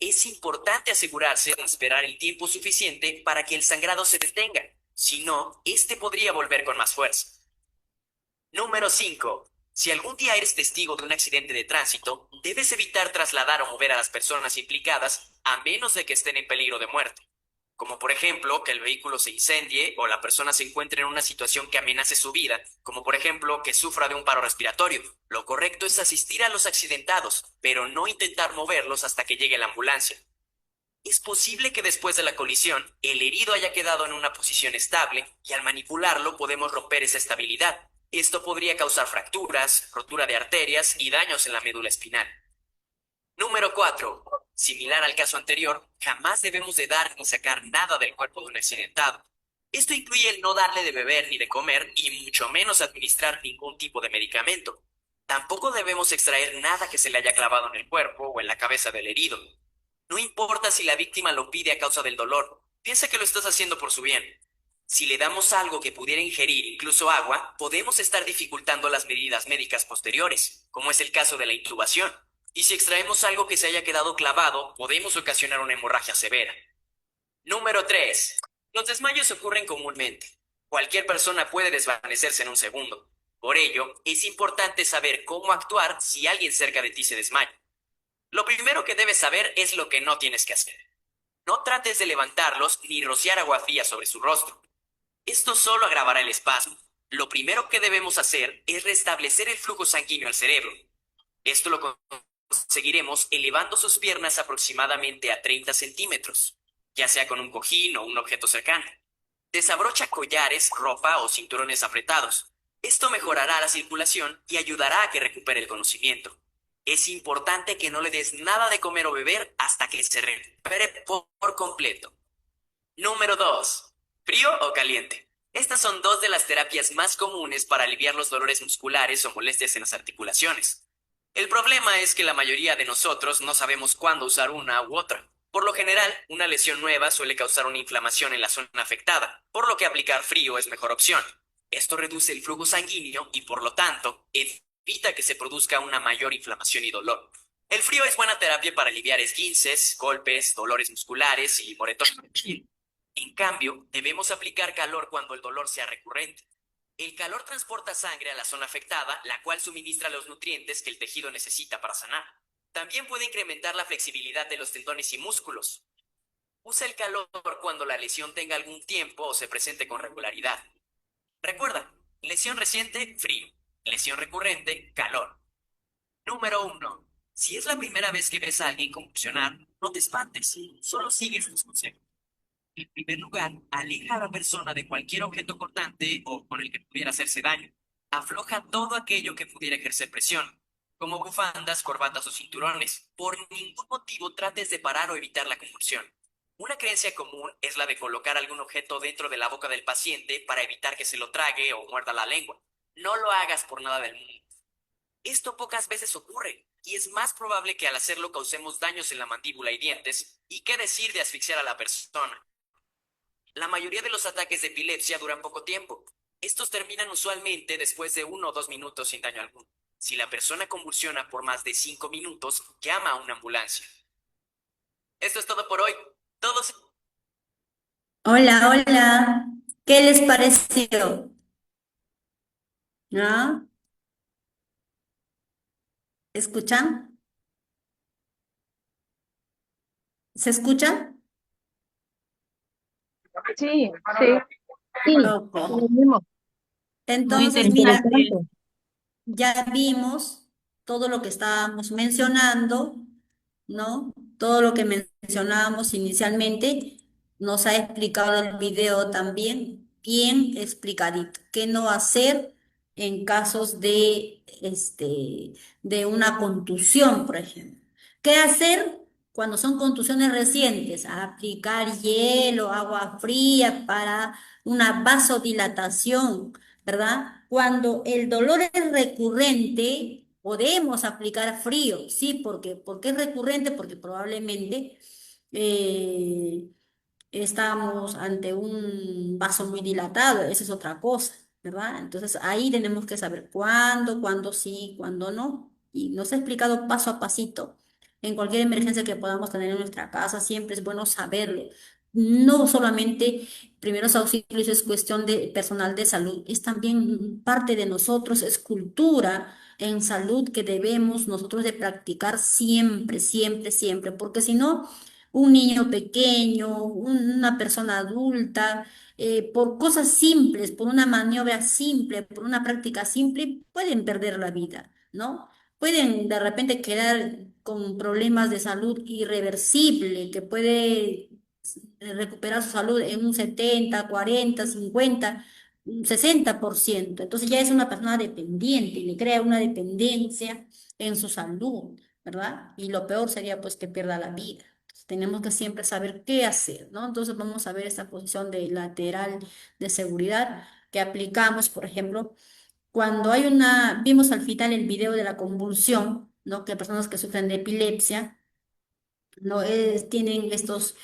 Es importante asegurarse de esperar el tiempo suficiente para que el sangrado se detenga. Si no, este podría volver con más fuerza. Número 5. Si algún día eres testigo de un accidente de tránsito, debes evitar trasladar o mover a las personas implicadas a menos de que estén en peligro de muerte. Como por ejemplo, que el vehículo se incendie o la persona se encuentre en una situación que amenace su vida, como por ejemplo que sufra de un paro respiratorio. Lo correcto es asistir a los accidentados, pero no intentar moverlos hasta que llegue la ambulancia. Es posible que después de la colisión, el herido haya quedado en una posición estable y al manipularlo podemos romper esa estabilidad. Esto podría causar fracturas, rotura de arterias y daños en la médula espinal. Número 4. Similar al caso anterior, jamás debemos de dar ni sacar nada del cuerpo de un accidentado. Esto incluye el no darle de beber ni de comer y mucho menos administrar ningún tipo de medicamento. Tampoco debemos extraer nada que se le haya clavado en el cuerpo o en la cabeza del herido. No importa si la víctima lo pide a causa del dolor, piensa que lo estás haciendo por su bien. Si le damos algo que pudiera ingerir, incluso agua, podemos estar dificultando las medidas médicas posteriores, como es el caso de la intubación. Y si extraemos algo que se haya quedado clavado, podemos ocasionar una hemorragia severa. Número 3. Los desmayos ocurren comúnmente. Cualquier persona puede desvanecerse en un segundo. Por ello, es importante saber cómo actuar si alguien cerca de ti se desmaya. Lo primero que debes saber es lo que no tienes que hacer. No trates de levantarlos ni rociar agua fría sobre su rostro. Esto solo agravará el espasmo. Lo primero que debemos hacer es restablecer el flujo sanguíneo al cerebro. Esto lo conseguiremos elevando sus piernas aproximadamente a 30 centímetros, ya sea con un cojín o un objeto cercano. Desabrocha collares, ropa o cinturones apretados. Esto mejorará la circulación y ayudará a que recupere el conocimiento. Es importante que no le des nada de comer o beber hasta que se recupere por completo. Número 2. ¿Frío o caliente? Estas son dos de las terapias más comunes para aliviar los dolores musculares o molestias en las articulaciones. El problema es que la mayoría de nosotros no sabemos cuándo usar una u otra. Por lo general, una lesión nueva suele causar una inflamación en la zona afectada, por lo que aplicar frío es mejor opción. Esto reduce el flujo sanguíneo y, por lo tanto, evita evita que se produzca una mayor inflamación y dolor. El frío es buena terapia para aliviar esguinces, golpes, dolores musculares y moretones de piel. En cambio, debemos aplicar calor cuando el dolor sea recurrente. El calor transporta sangre a la zona afectada, la cual suministra los nutrientes que el tejido necesita para sanar. También puede incrementar la flexibilidad de los tendones y músculos. Usa el calor cuando la lesión tenga algún tiempo o se presente con regularidad. Recuerda, lesión reciente, frío. Lesión recurrente, calor. Número 1. Si es la primera vez que ves a alguien convulsionar, no te espantes, solo sigue sus consejos. En primer lugar, aleja a la persona de cualquier objeto cortante o con el que pudiera hacerse daño. Afloja todo aquello que pudiera ejercer presión, como bufandas, corbatas o cinturones. Por ningún motivo trates de parar o evitar la convulsión. Una creencia común es la de colocar algún objeto dentro de la boca del paciente para evitar que se lo trague o muerda la lengua. No lo hagas por nada del mundo. Esto pocas veces ocurre, y es más probable que al hacerlo causemos daños en la mandíbula y dientes, y qué decir de asfixiar a la persona. La mayoría de los ataques de epilepsia duran poco tiempo. Estos terminan usualmente después de 1 o 2 minutos sin daño alguno. Si la persona convulsiona por más de 5 minutos, llama a una ambulancia. Esto es todo por hoy. Todos. Hola, hola. ¿Qué les pareció? ¿No? ¿Escuchan? ¿Se escuchan? Sí, sí, Sí, Ojo. lo mismo. muy Entonces, mira, interesante. ya vimos todo lo que estábamos mencionando, ¿no? Todo lo que mencionábamos inicialmente nos ha explicado el video también, bien explicadito. ¿Qué no hacer en casos de una contusión, por ejemplo? ¿Qué hacer cuando son contusiones recientes? Aplicar hielo, agua fría para una vasodilatación, ¿verdad? Cuando el dolor es recurrente, podemos aplicar frío, ¿sí? ¿Por qué es recurrente? Porque probablemente eh, estamos ante un vaso muy dilatado, esa es otra cosa, ¿verdad? Entonces ahí tenemos que saber cuándo sí, cuándo no. Y nos ha explicado paso a pasito. En cualquier emergencia que podamos tener en nuestra casa, siempre es bueno saberlo. No solamente primeros auxilios es cuestión de personal de salud, es también parte de nosotros, es cultura en salud que debemos nosotros de practicar siempre, siempre, siempre, porque si no un niño pequeño, una persona adulta, por cosas simples, por una maniobra simple, por una práctica simple, pueden perder la vida, ¿no? Pueden de repente quedar con problemas de salud irreversible, que puede recuperar su salud en un 70, 40, 50, un 60%. Entonces ya es una persona dependiente y le crea una dependencia en su salud, ¿verdad? Y lo peor sería pues que pierda la vida. Tenemos que siempre saber qué hacer, ¿no? Entonces vamos a ver esta posición de lateral de seguridad que aplicamos, por ejemplo, cuando hay vimos al final el video de la convulsión, ¿no? Que personas que sufren de epilepsia, no tienen estos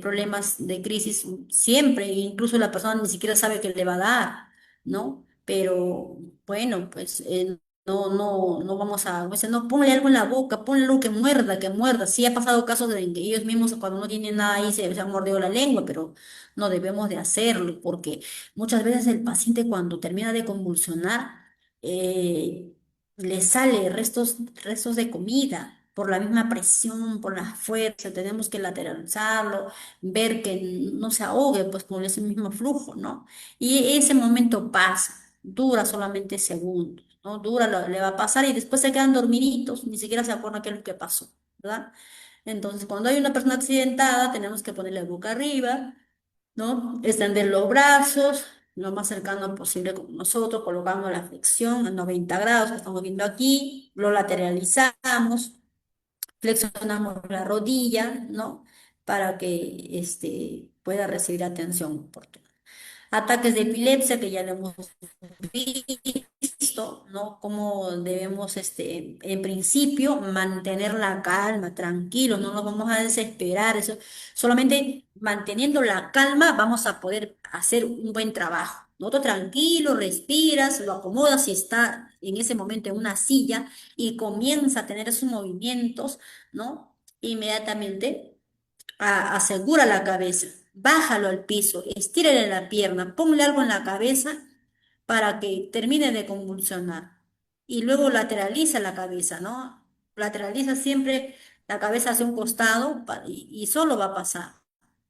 problemas de crisis siempre, e incluso la persona ni siquiera sabe que le va a dar, ¿no? Pero bueno, pues no vamos a, o sea, no, ponle algo en la boca, ponle algo que muerda. Sí ha pasado casos en que ellos mismos cuando no tienen nada ahí se han mordido la lengua, pero no debemos de hacerlo, porque muchas veces el paciente cuando termina de convulsionar, eh, le sale restos de comida por la misma presión, por la fuerza, tenemos que lateralizarlo, ver que no se ahogue pues con ese mismo flujo, ¿no? Y ese momento pasa, dura solamente segundos, ¿no? Dura, le va a pasar y después se quedan dormiditos, ni siquiera se acuerdan qué es lo que pasó, ¿verdad? Entonces, cuando hay una persona accidentada, tenemos que ponerle boca arriba, ¿no? Extender los brazos lo más cercano posible con nosotros, colocando la flexión a 90 grados, que estamos viendo aquí, lo lateralizamos, flexionamos la rodilla, ¿no? Para que pueda recibir atención oportuna. Ataques de epilepsia, que ya lo hemos visto, ¿no? Cómo debemos, en principio, mantener la calma, tranquilos, no nos vamos a desesperar, eso, solamente manteniendo la calma vamos a poder hacer un buen trabajo, Nosotros tranquilo, respiras, lo acomodas si está en ese momento en una silla y comienza a tener esos movimientos, ¿no? Inmediatamente asegura la cabeza, bájalo al piso, estírale la pierna, ponle algo en la cabeza para que termine de convulsionar. Y luego lateraliza la cabeza, ¿no? Lateraliza siempre la cabeza hacia un costado y solo va a pasar.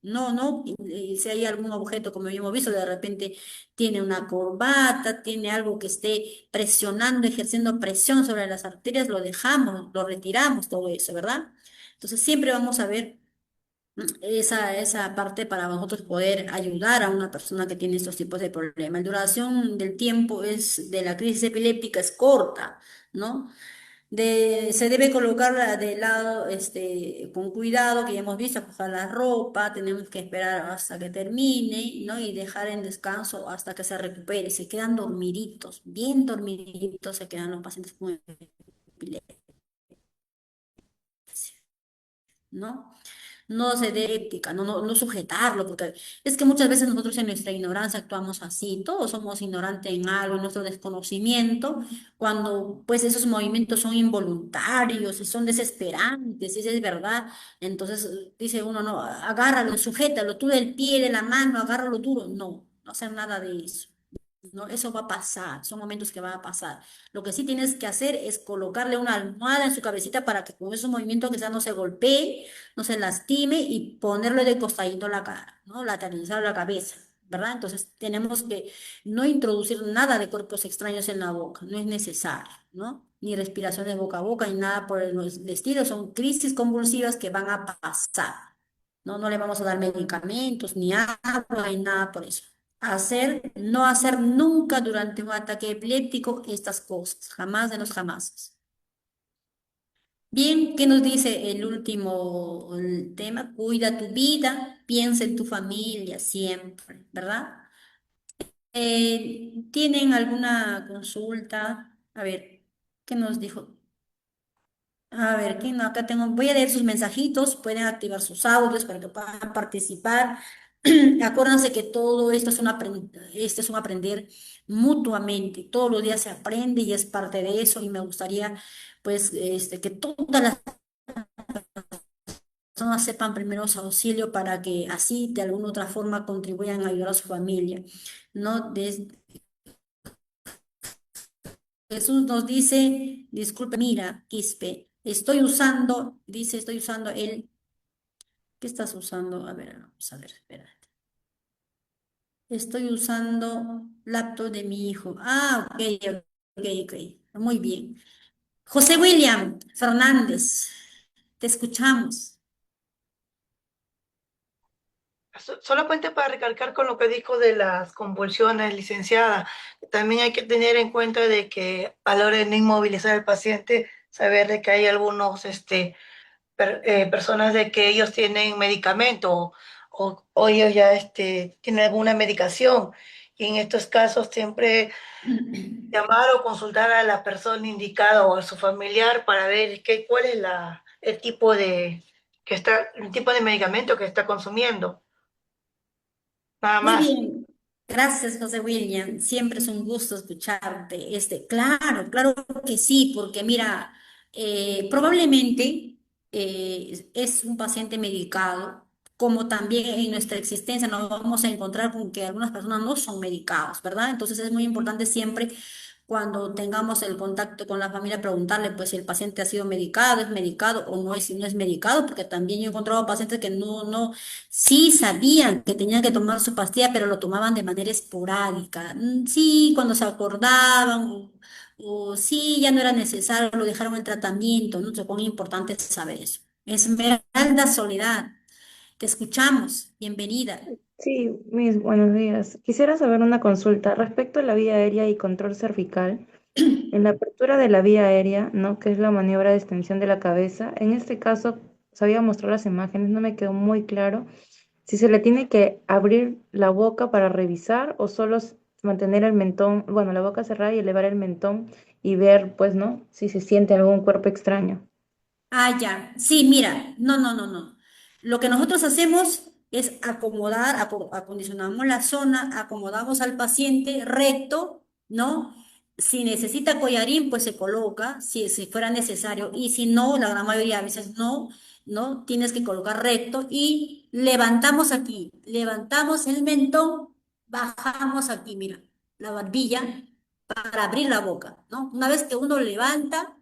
No, no, y si hay algún objeto, como hemos visto, de repente tiene una corbata, tiene algo que esté presionando, ejerciendo presión sobre las arterias, lo dejamos, lo retiramos, todo eso, ¿verdad? Entonces siempre vamos a ver esa parte para nosotros poder ayudar a una persona que tiene estos tipos de problemas. La duración del tiempo de la crisis epiléptica es corta, ¿no? Se debe colocarla de lado, con cuidado, que ya hemos visto, coger la ropa, tenemos que esperar hasta que termine, ¿no? Y dejar en descanso hasta que se recupere. Se quedan dormiditos, bien dormiditos se quedan los pacientes con epilepsia, ¿no? No se dé ética, no sujetarlo, porque es que muchas veces nosotros en nuestra ignorancia actuamos así, todos somos ignorantes en algo, en nuestro desconocimiento, cuando pues esos movimientos son involuntarios y son desesperantes, y eso es verdad, entonces dice uno, no, agárralo, sujétalo, tú del pie, de la mano, agárralo duro, no hacer nada de eso. No, eso va a pasar, son momentos que van a pasar. Lo que sí tienes que hacer es colocarle una almohada en su cabecita para que con esos movimientos quizás no se golpee, no se lastime y ponerle de costadito la cara, ¿no? Lateralizar la cabeza, ¿verdad? Entonces tenemos que no introducir nada de cuerpos extraños en la boca, no es necesario, ¿no? Ni respiraciones boca a boca, ni nada por el estilo, son crisis convulsivas que van a pasar, ¿no? No le vamos a dar medicamentos, ni agua, ni nada por eso. No hacer nunca durante un ataque epiléptico estas cosas, jamás de los jamases. Bien, ¿qué nos dice el último tema? Cuida tu vida, piensa en tu familia siempre, ¿verdad? ¿Tienen alguna consulta? A ver, ¿qué nos dijo? A ver, ¿quién no? Acá tengo, voy a leer sus mensajitos, pueden activar sus audios para que puedan participar. Acuérdense que todo esto este es un aprender mutuamente, todos los días se aprende y es parte de eso y me gustaría pues que todas las personas sepan primeros auxilio para que así de alguna otra forma contribuyan a ayudar a su familia, ¿no? Jesús nos dice, disculpe, mira, Quispe, estoy usando ¿qué estás usando? A ver, vamos a ver, espera. Estoy usando laptop de mi hijo. Ah, ok, ok. Muy bien. José William Fernández, te escuchamos. Solamente para recalcar con lo que dijo de las convulsiones, licenciada, también hay que tener en cuenta de que a la hora de inmovilizar al paciente, saber de que hay algunos, personas de que ellos tienen medicamento o ellos ya tienen alguna medicación. Y en estos casos siempre llamar o consultar a la persona indicada o a su familiar para ver cuál es el tipo de medicamento que está consumiendo. Nada Muy más. bien, gracias José William, siempre es un gusto escucharte. Claro, claro que sí, porque mira, probablemente es un paciente medicado, como también en nuestra existencia nos vamos a encontrar con que algunas personas no son medicados, ¿verdad? Entonces es muy importante siempre cuando tengamos el contacto con la familia preguntarle pues si el paciente ha sido medicado, es medicado o no es medicado, porque también yo he encontrado pacientes que no sí sabían que tenían que tomar su pastilla, pero lo tomaban de manera esporádica. Sí, cuando se acordaban, o sí, ya no era necesario, lo dejaron el tratamiento, ¿no? Entonces, muy importante saber eso. Esmeralda Soledad, te escuchamos. Bienvenida. Sí, mis buenos días. Quisiera saber una consulta respecto a la vía aérea y control cervical. En la apertura de la vía aérea, ¿no? Que es la maniobra de extensión de la cabeza, en este caso, sabía mostrar las imágenes, no me quedó muy claro si se le tiene que abrir la boca para revisar o solo mantener el mentón, bueno, la boca cerrada y elevar el mentón y ver, pues, ¿no? Si se siente algún cuerpo extraño. Ah, ya. Sí, mira, no. Lo que nosotros hacemos es acomodar, acondicionamos la zona, acomodamos al paciente recto, ¿no? Si necesita collarín, pues se coloca, si fuera necesario, y si no, la gran mayoría de veces no, ¿no? Tienes que colocar recto y levantamos aquí, levantamos el mentón, bajamos aquí, mira, la barbilla para abrir la boca, ¿no? Una vez que uno levanta,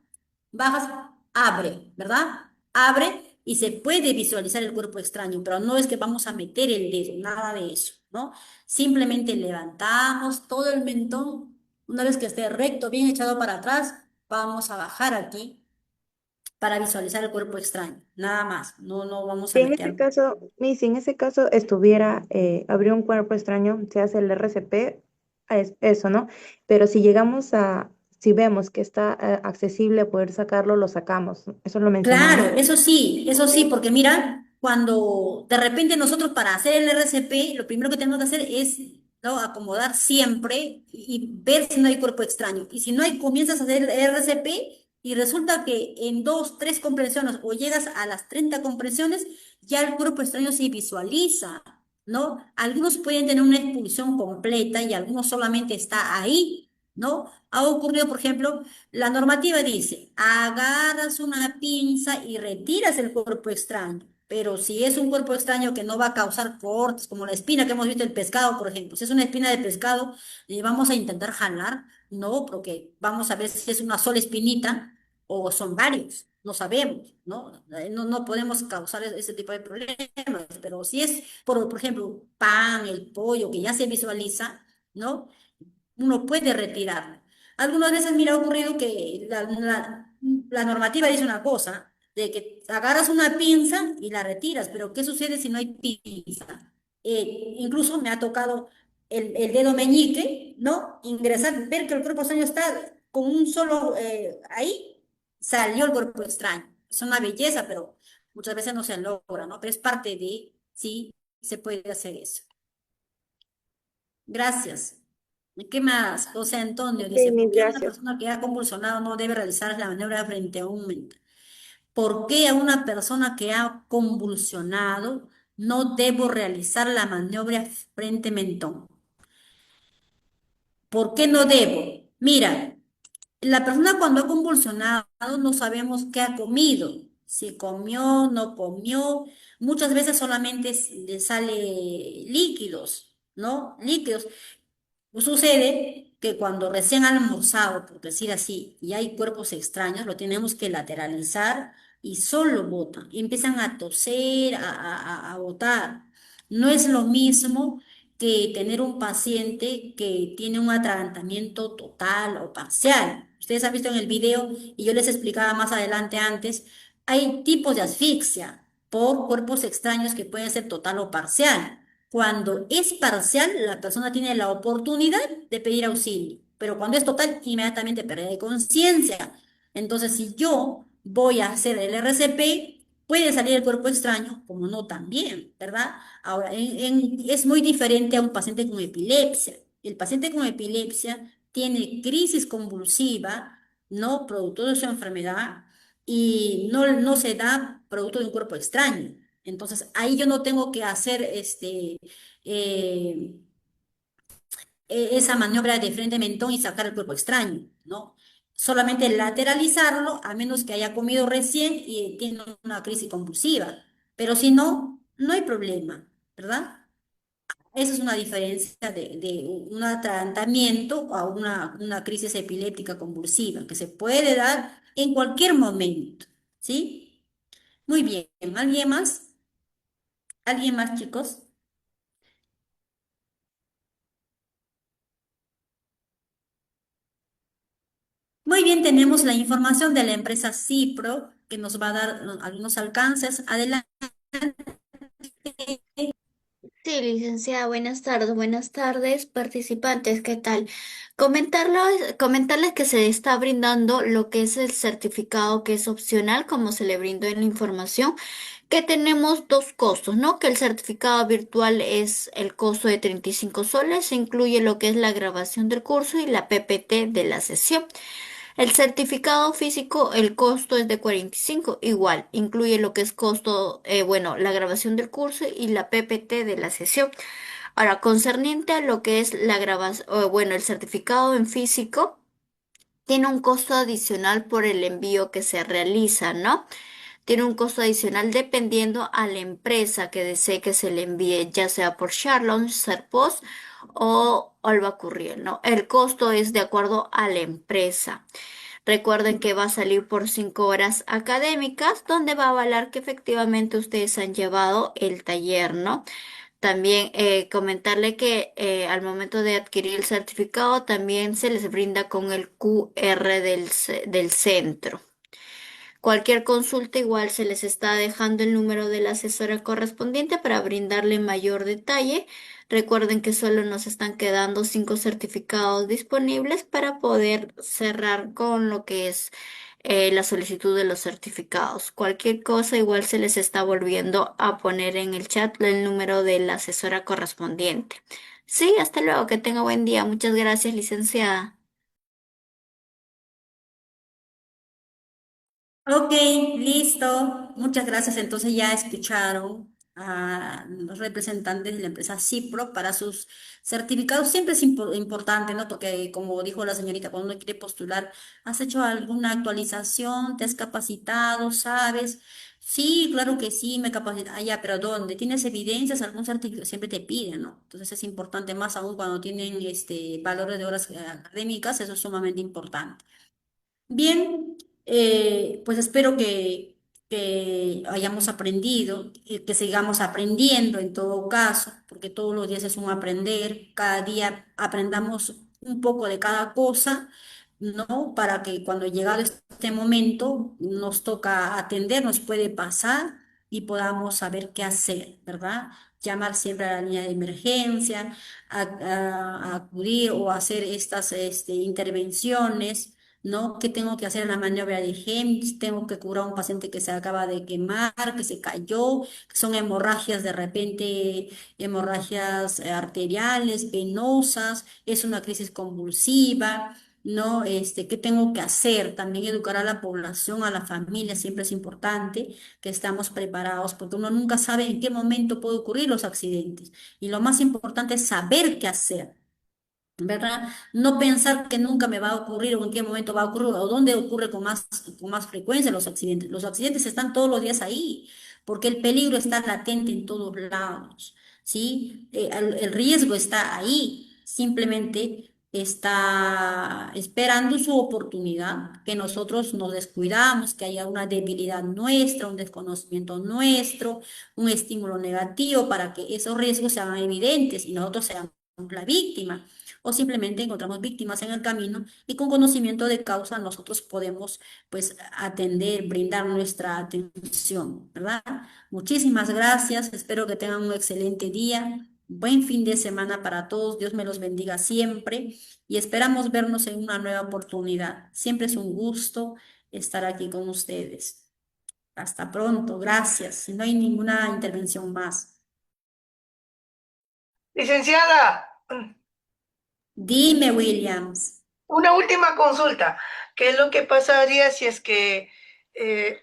bajas, abre, ¿verdad? Abre y se puede visualizar el cuerpo extraño, pero no es que vamos a meter el dedo, nada de eso, ¿no? Simplemente levantamos todo el mentón, una vez que esté recto, bien echado para atrás, vamos a bajar aquí para visualizar el cuerpo extraño, nada más, no vamos Si a en ese meter. caso, si en ese caso estuviera, habría un cuerpo extraño, se hace el RCP, es eso, ¿no? Pero si llegamos a, si vemos que está accesible a poder sacarlo, lo sacamos. Eso lo mencionamos. Claro, eso sí, porque mira, cuando de repente nosotros para hacer el RCP, lo primero que tenemos que hacer es, ¿no? Acomodar siempre y ver si no hay cuerpo extraño. Y si no hay, comienzas a hacer el RCP y resulta que en dos, tres comprensiones o llegas a las 30 comprensiones, ya el cuerpo extraño se visualiza, ¿no? Algunos pueden tener una expulsión completa y algunos solamente está ahí, ¿no? Ha ocurrido, por ejemplo, la normativa dice, agarras una pinza y retiras el cuerpo extraño, pero si es un cuerpo extraño que no va a causar cortes, como la espina que hemos visto del pescado, por ejemplo, si es una espina de pescado, vamos a intentar jalar, no, porque vamos a ver si es una sola espinita o son varios, no sabemos, ¿no? No podemos causar ese tipo de problemas, pero si es, por ejemplo, pan, el pollo, que ya se visualiza, ¿no? Uno puede retirarlo. Algunas veces, mira, ha ocurrido que la normativa dice una cosa, de que agarras una pinza y la retiras, pero ¿qué sucede si no hay pinza? Incluso me ha tocado el dedo meñique, ¿no? Ingresar, ver que el cuerpo extraño está con un solo, ahí salió el cuerpo extraño. Es una belleza, pero muchas veces no se logra, ¿no? Pero es parte de, sí, se puede hacer eso. Gracias. ¿Qué más? José Antonio Sí, dice, ¿por mil qué una gracias. persona que ha convulsionado no debe realizar la maniobra frente a un mentón? ¿Por qué a una persona que ha convulsionado no debo realizar la maniobra frente mentón? ¿Por qué no debo? Mira, la persona cuando ha convulsionado no sabemos qué ha comido, si comió, no comió, muchas veces solamente le sale líquidos, ¿no? Líquidos. Sucede que cuando recién han almorzado, por decir así, y hay cuerpos extraños, lo tenemos que lateralizar y solo botan. Y empiezan a toser, a botar. No es lo mismo que tener un paciente que tiene un atragantamiento total o parcial. Ustedes han visto en el video, y yo les explicaba más adelante antes, hay tipos de asfixia por cuerpos extraños que pueden ser total o parcial. Cuando es parcial, la persona tiene la oportunidad de pedir auxilio, pero cuando es total, inmediatamente pierde conciencia. Entonces, si yo voy a hacer el RCP, puede salir el cuerpo extraño, como no también, ¿verdad? Ahora, es muy diferente a un paciente con epilepsia. El paciente con epilepsia tiene crisis convulsiva, ¿no? Producto de su enfermedad y no se da producto de un cuerpo extraño. Entonces, ahí yo no tengo que hacer eh, esa maniobra de frente mentón y sacar el cuerpo extraño, ¿no? Solamente lateralizarlo, a menos que haya comido recién y tiene una crisis convulsiva. Pero si no, no hay problema, ¿verdad? Esa es una diferencia de un tratamiento a una crisis epiléptica convulsiva que se puede dar en cualquier momento, ¿sí? Muy bien. ¿Alguien más? ¿Alguien más, chicos? Muy bien, tenemos la información de la empresa Cipro que nos va a dar algunos alcances. Adelante. Sí, licenciada, buenas tardes, participantes, ¿qué tal? Comentarles que se está brindando lo que es el certificado que es opcional, como se le brindó en la información, que tenemos dos costos, ¿no? Que el certificado virtual es el costo de 35 soles, incluye lo que es la grabación del curso y la PPT de la sesión. El certificado físico, el costo es de 45, igual, incluye lo que es costo, bueno, la grabación del curso y la PPT de la sesión. Ahora, concerniente a lo que es la grabación, bueno, el certificado en físico, tiene un costo adicional por el envío que se realiza, ¿no? Tiene un costo adicional dependiendo a la empresa que desee que se le envíe, ya sea por Sharlon, Serpost o Alba Courier, ¿no? El costo es de acuerdo a la empresa. Recuerden que va a salir por 5 horas académicas, donde va a avalar que efectivamente ustedes han llevado el taller, ¿no? También comentarle que al momento de adquirir el certificado también se les brinda con el QR del centro. Cualquier consulta igual se les está dejando el número de la asesora correspondiente para brindarle mayor detalle. Recuerden que solo nos están quedando 5 certificados disponibles para poder cerrar con lo que es la solicitud de los certificados. Cualquier cosa igual se les está volviendo a poner en el chat el número de la asesora correspondiente. Sí, hasta luego, que tenga buen día. Muchas gracias, licenciada. Ok, listo. Muchas gracias. Entonces ya escucharon a los representantes de la empresa Cipro para sus certificados. Siempre es importante, ¿no? Porque como dijo la señorita, cuando uno quiere postular, ¿has hecho alguna actualización? ¿Te has capacitado? ¿Sabes? Sí, claro que sí, me capacité. Ah, ya, pero ¿dónde? ¿Tienes evidencias? Algún certificado siempre te piden, ¿no? Entonces es importante más aún cuando tienen valores de horas académicas, eso es sumamente importante. Bien, pues espero que hayamos aprendido, que sigamos aprendiendo en todo caso, porque todos los días es un aprender, cada día aprendamos un poco de cada cosa, ¿no? Para que cuando llegado este momento nos toca atender, nos puede pasar y podamos saber qué hacer, ¿verdad? Llamar siempre a la línea de emergencia, a acudir o hacer estas intervenciones, ¿no? ¿Qué tengo que hacer en la maniobra de HEMS? Tengo que curar a un paciente que se acaba de quemar, que se cayó, que son hemorragias de repente, hemorragias arteriales, venosas, es una crisis convulsiva, ¿no? ¿Qué tengo que hacer? También educar a la población, a la familia, siempre es importante que estamos preparados, porque uno nunca sabe en qué momento puede ocurrir los accidentes. Y lo más importante es saber qué hacer. ¿Verdad? No pensar que nunca me va a ocurrir o en qué momento va a ocurrir o dónde ocurre con más frecuencia los accidentes. Los accidentes están todos los días ahí, porque el peligro está latente en todos lados, ¿sí? El riesgo está ahí, simplemente está esperando su oportunidad, que nosotros nos descuidamos, que haya una debilidad nuestra, un desconocimiento nuestro, un estímulo negativo para que esos riesgos sean evidentes y nosotros seamos la víctima o simplemente encontramos víctimas en el camino y con conocimiento de causa nosotros podemos pues atender, brindar nuestra atención, ¿verdad? Muchísimas gracias, espero que tengan un excelente día, buen fin de semana para todos, Dios me los bendiga siempre y esperamos vernos en una nueva oportunidad. Siempre es un gusto estar aquí con ustedes. Hasta pronto, gracias. Si no hay ninguna intervención más. Licenciada, Dime, Williams. una última consulta. ¿Qué es lo que pasaría si es que eh,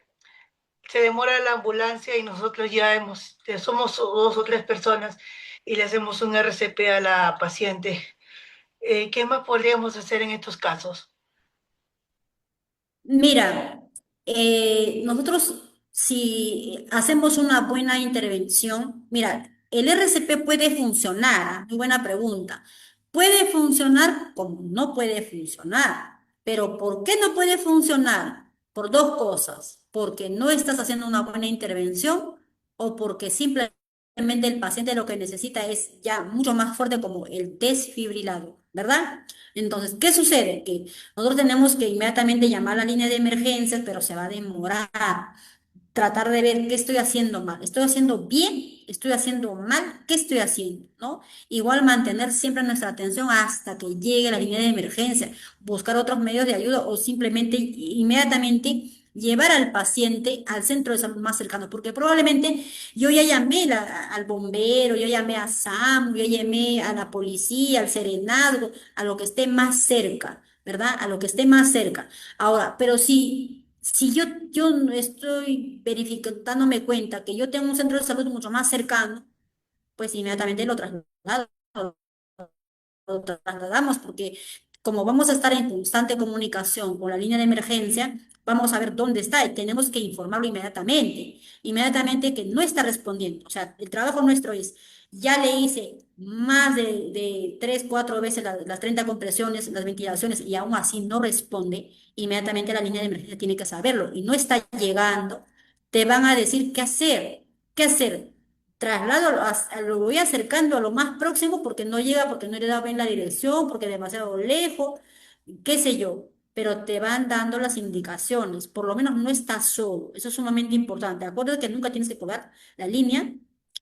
se demora la ambulancia y nosotros ya somos 2 o 3 personas y le hacemos un RCP a la paciente? ¿Qué más podríamos hacer en estos casos? Mira, nosotros si hacemos una buena intervención, mira, el RCP puede funcionar, muy buena pregunta. Puede funcionar como no puede funcionar, pero ¿por qué no puede funcionar? Por dos cosas, porque no estás haciendo una buena intervención o porque simplemente el paciente lo que necesita es ya mucho más fuerte como el desfibrilador, ¿verdad? Entonces, ¿qué sucede? Que nosotros tenemos que inmediatamente llamar a la línea de emergencias, pero se va a demorar. Tratar de ver qué estoy haciendo mal. ¿Estoy haciendo bien? ¿Estoy haciendo mal? ¿Qué estoy haciendo? ¿No? Igual mantener siempre nuestra atención hasta que llegue la línea de emergencia, buscar otros medios de ayuda o simplemente inmediatamente llevar al paciente al centro de salud más cercano, porque probablemente yo ya llamé al bombero, yo llamé a SAMU, yo llamé a la policía, al serenazgo, a lo que esté más cerca, ¿verdad? A lo que esté más cerca. Ahora, pero si yo no estoy verificándome cuenta que yo tengo un centro de salud mucho más cercano, pues inmediatamente lo trasladamos porque como vamos a estar en constante comunicación con la línea de emergencia, vamos a ver dónde está y tenemos que informarlo inmediatamente que no está respondiendo. O sea, el trabajo nuestro es, ya le hice más de 3, 4 veces las 30 compresiones, las ventilaciones y aún así no responde, inmediatamente la línea de emergencia tiene que saberlo y no está llegando, te van a decir qué hacer, qué hacer. Traslado, lo voy acercando a lo más próximo porque no llega, porque no le da bien la dirección, porque es demasiado lejos, qué sé yo, pero te van dando las indicaciones, por lo menos no estás solo, eso es sumamente importante. Acuérdate que nunca tienes que colgar la línea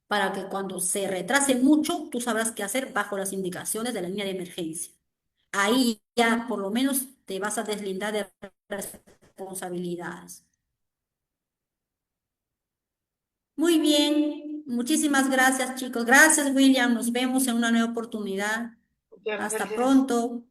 para que cuando se retrase mucho, tú sabrás qué hacer bajo las indicaciones de la línea de emergencia. Ahí ya por lo menos te vas a deslindar de responsabilidades. Muy bien, muchísimas gracias, chicos. Gracias, William. Nos vemos en una nueva oportunidad. Muchas Hasta gracias. pronto.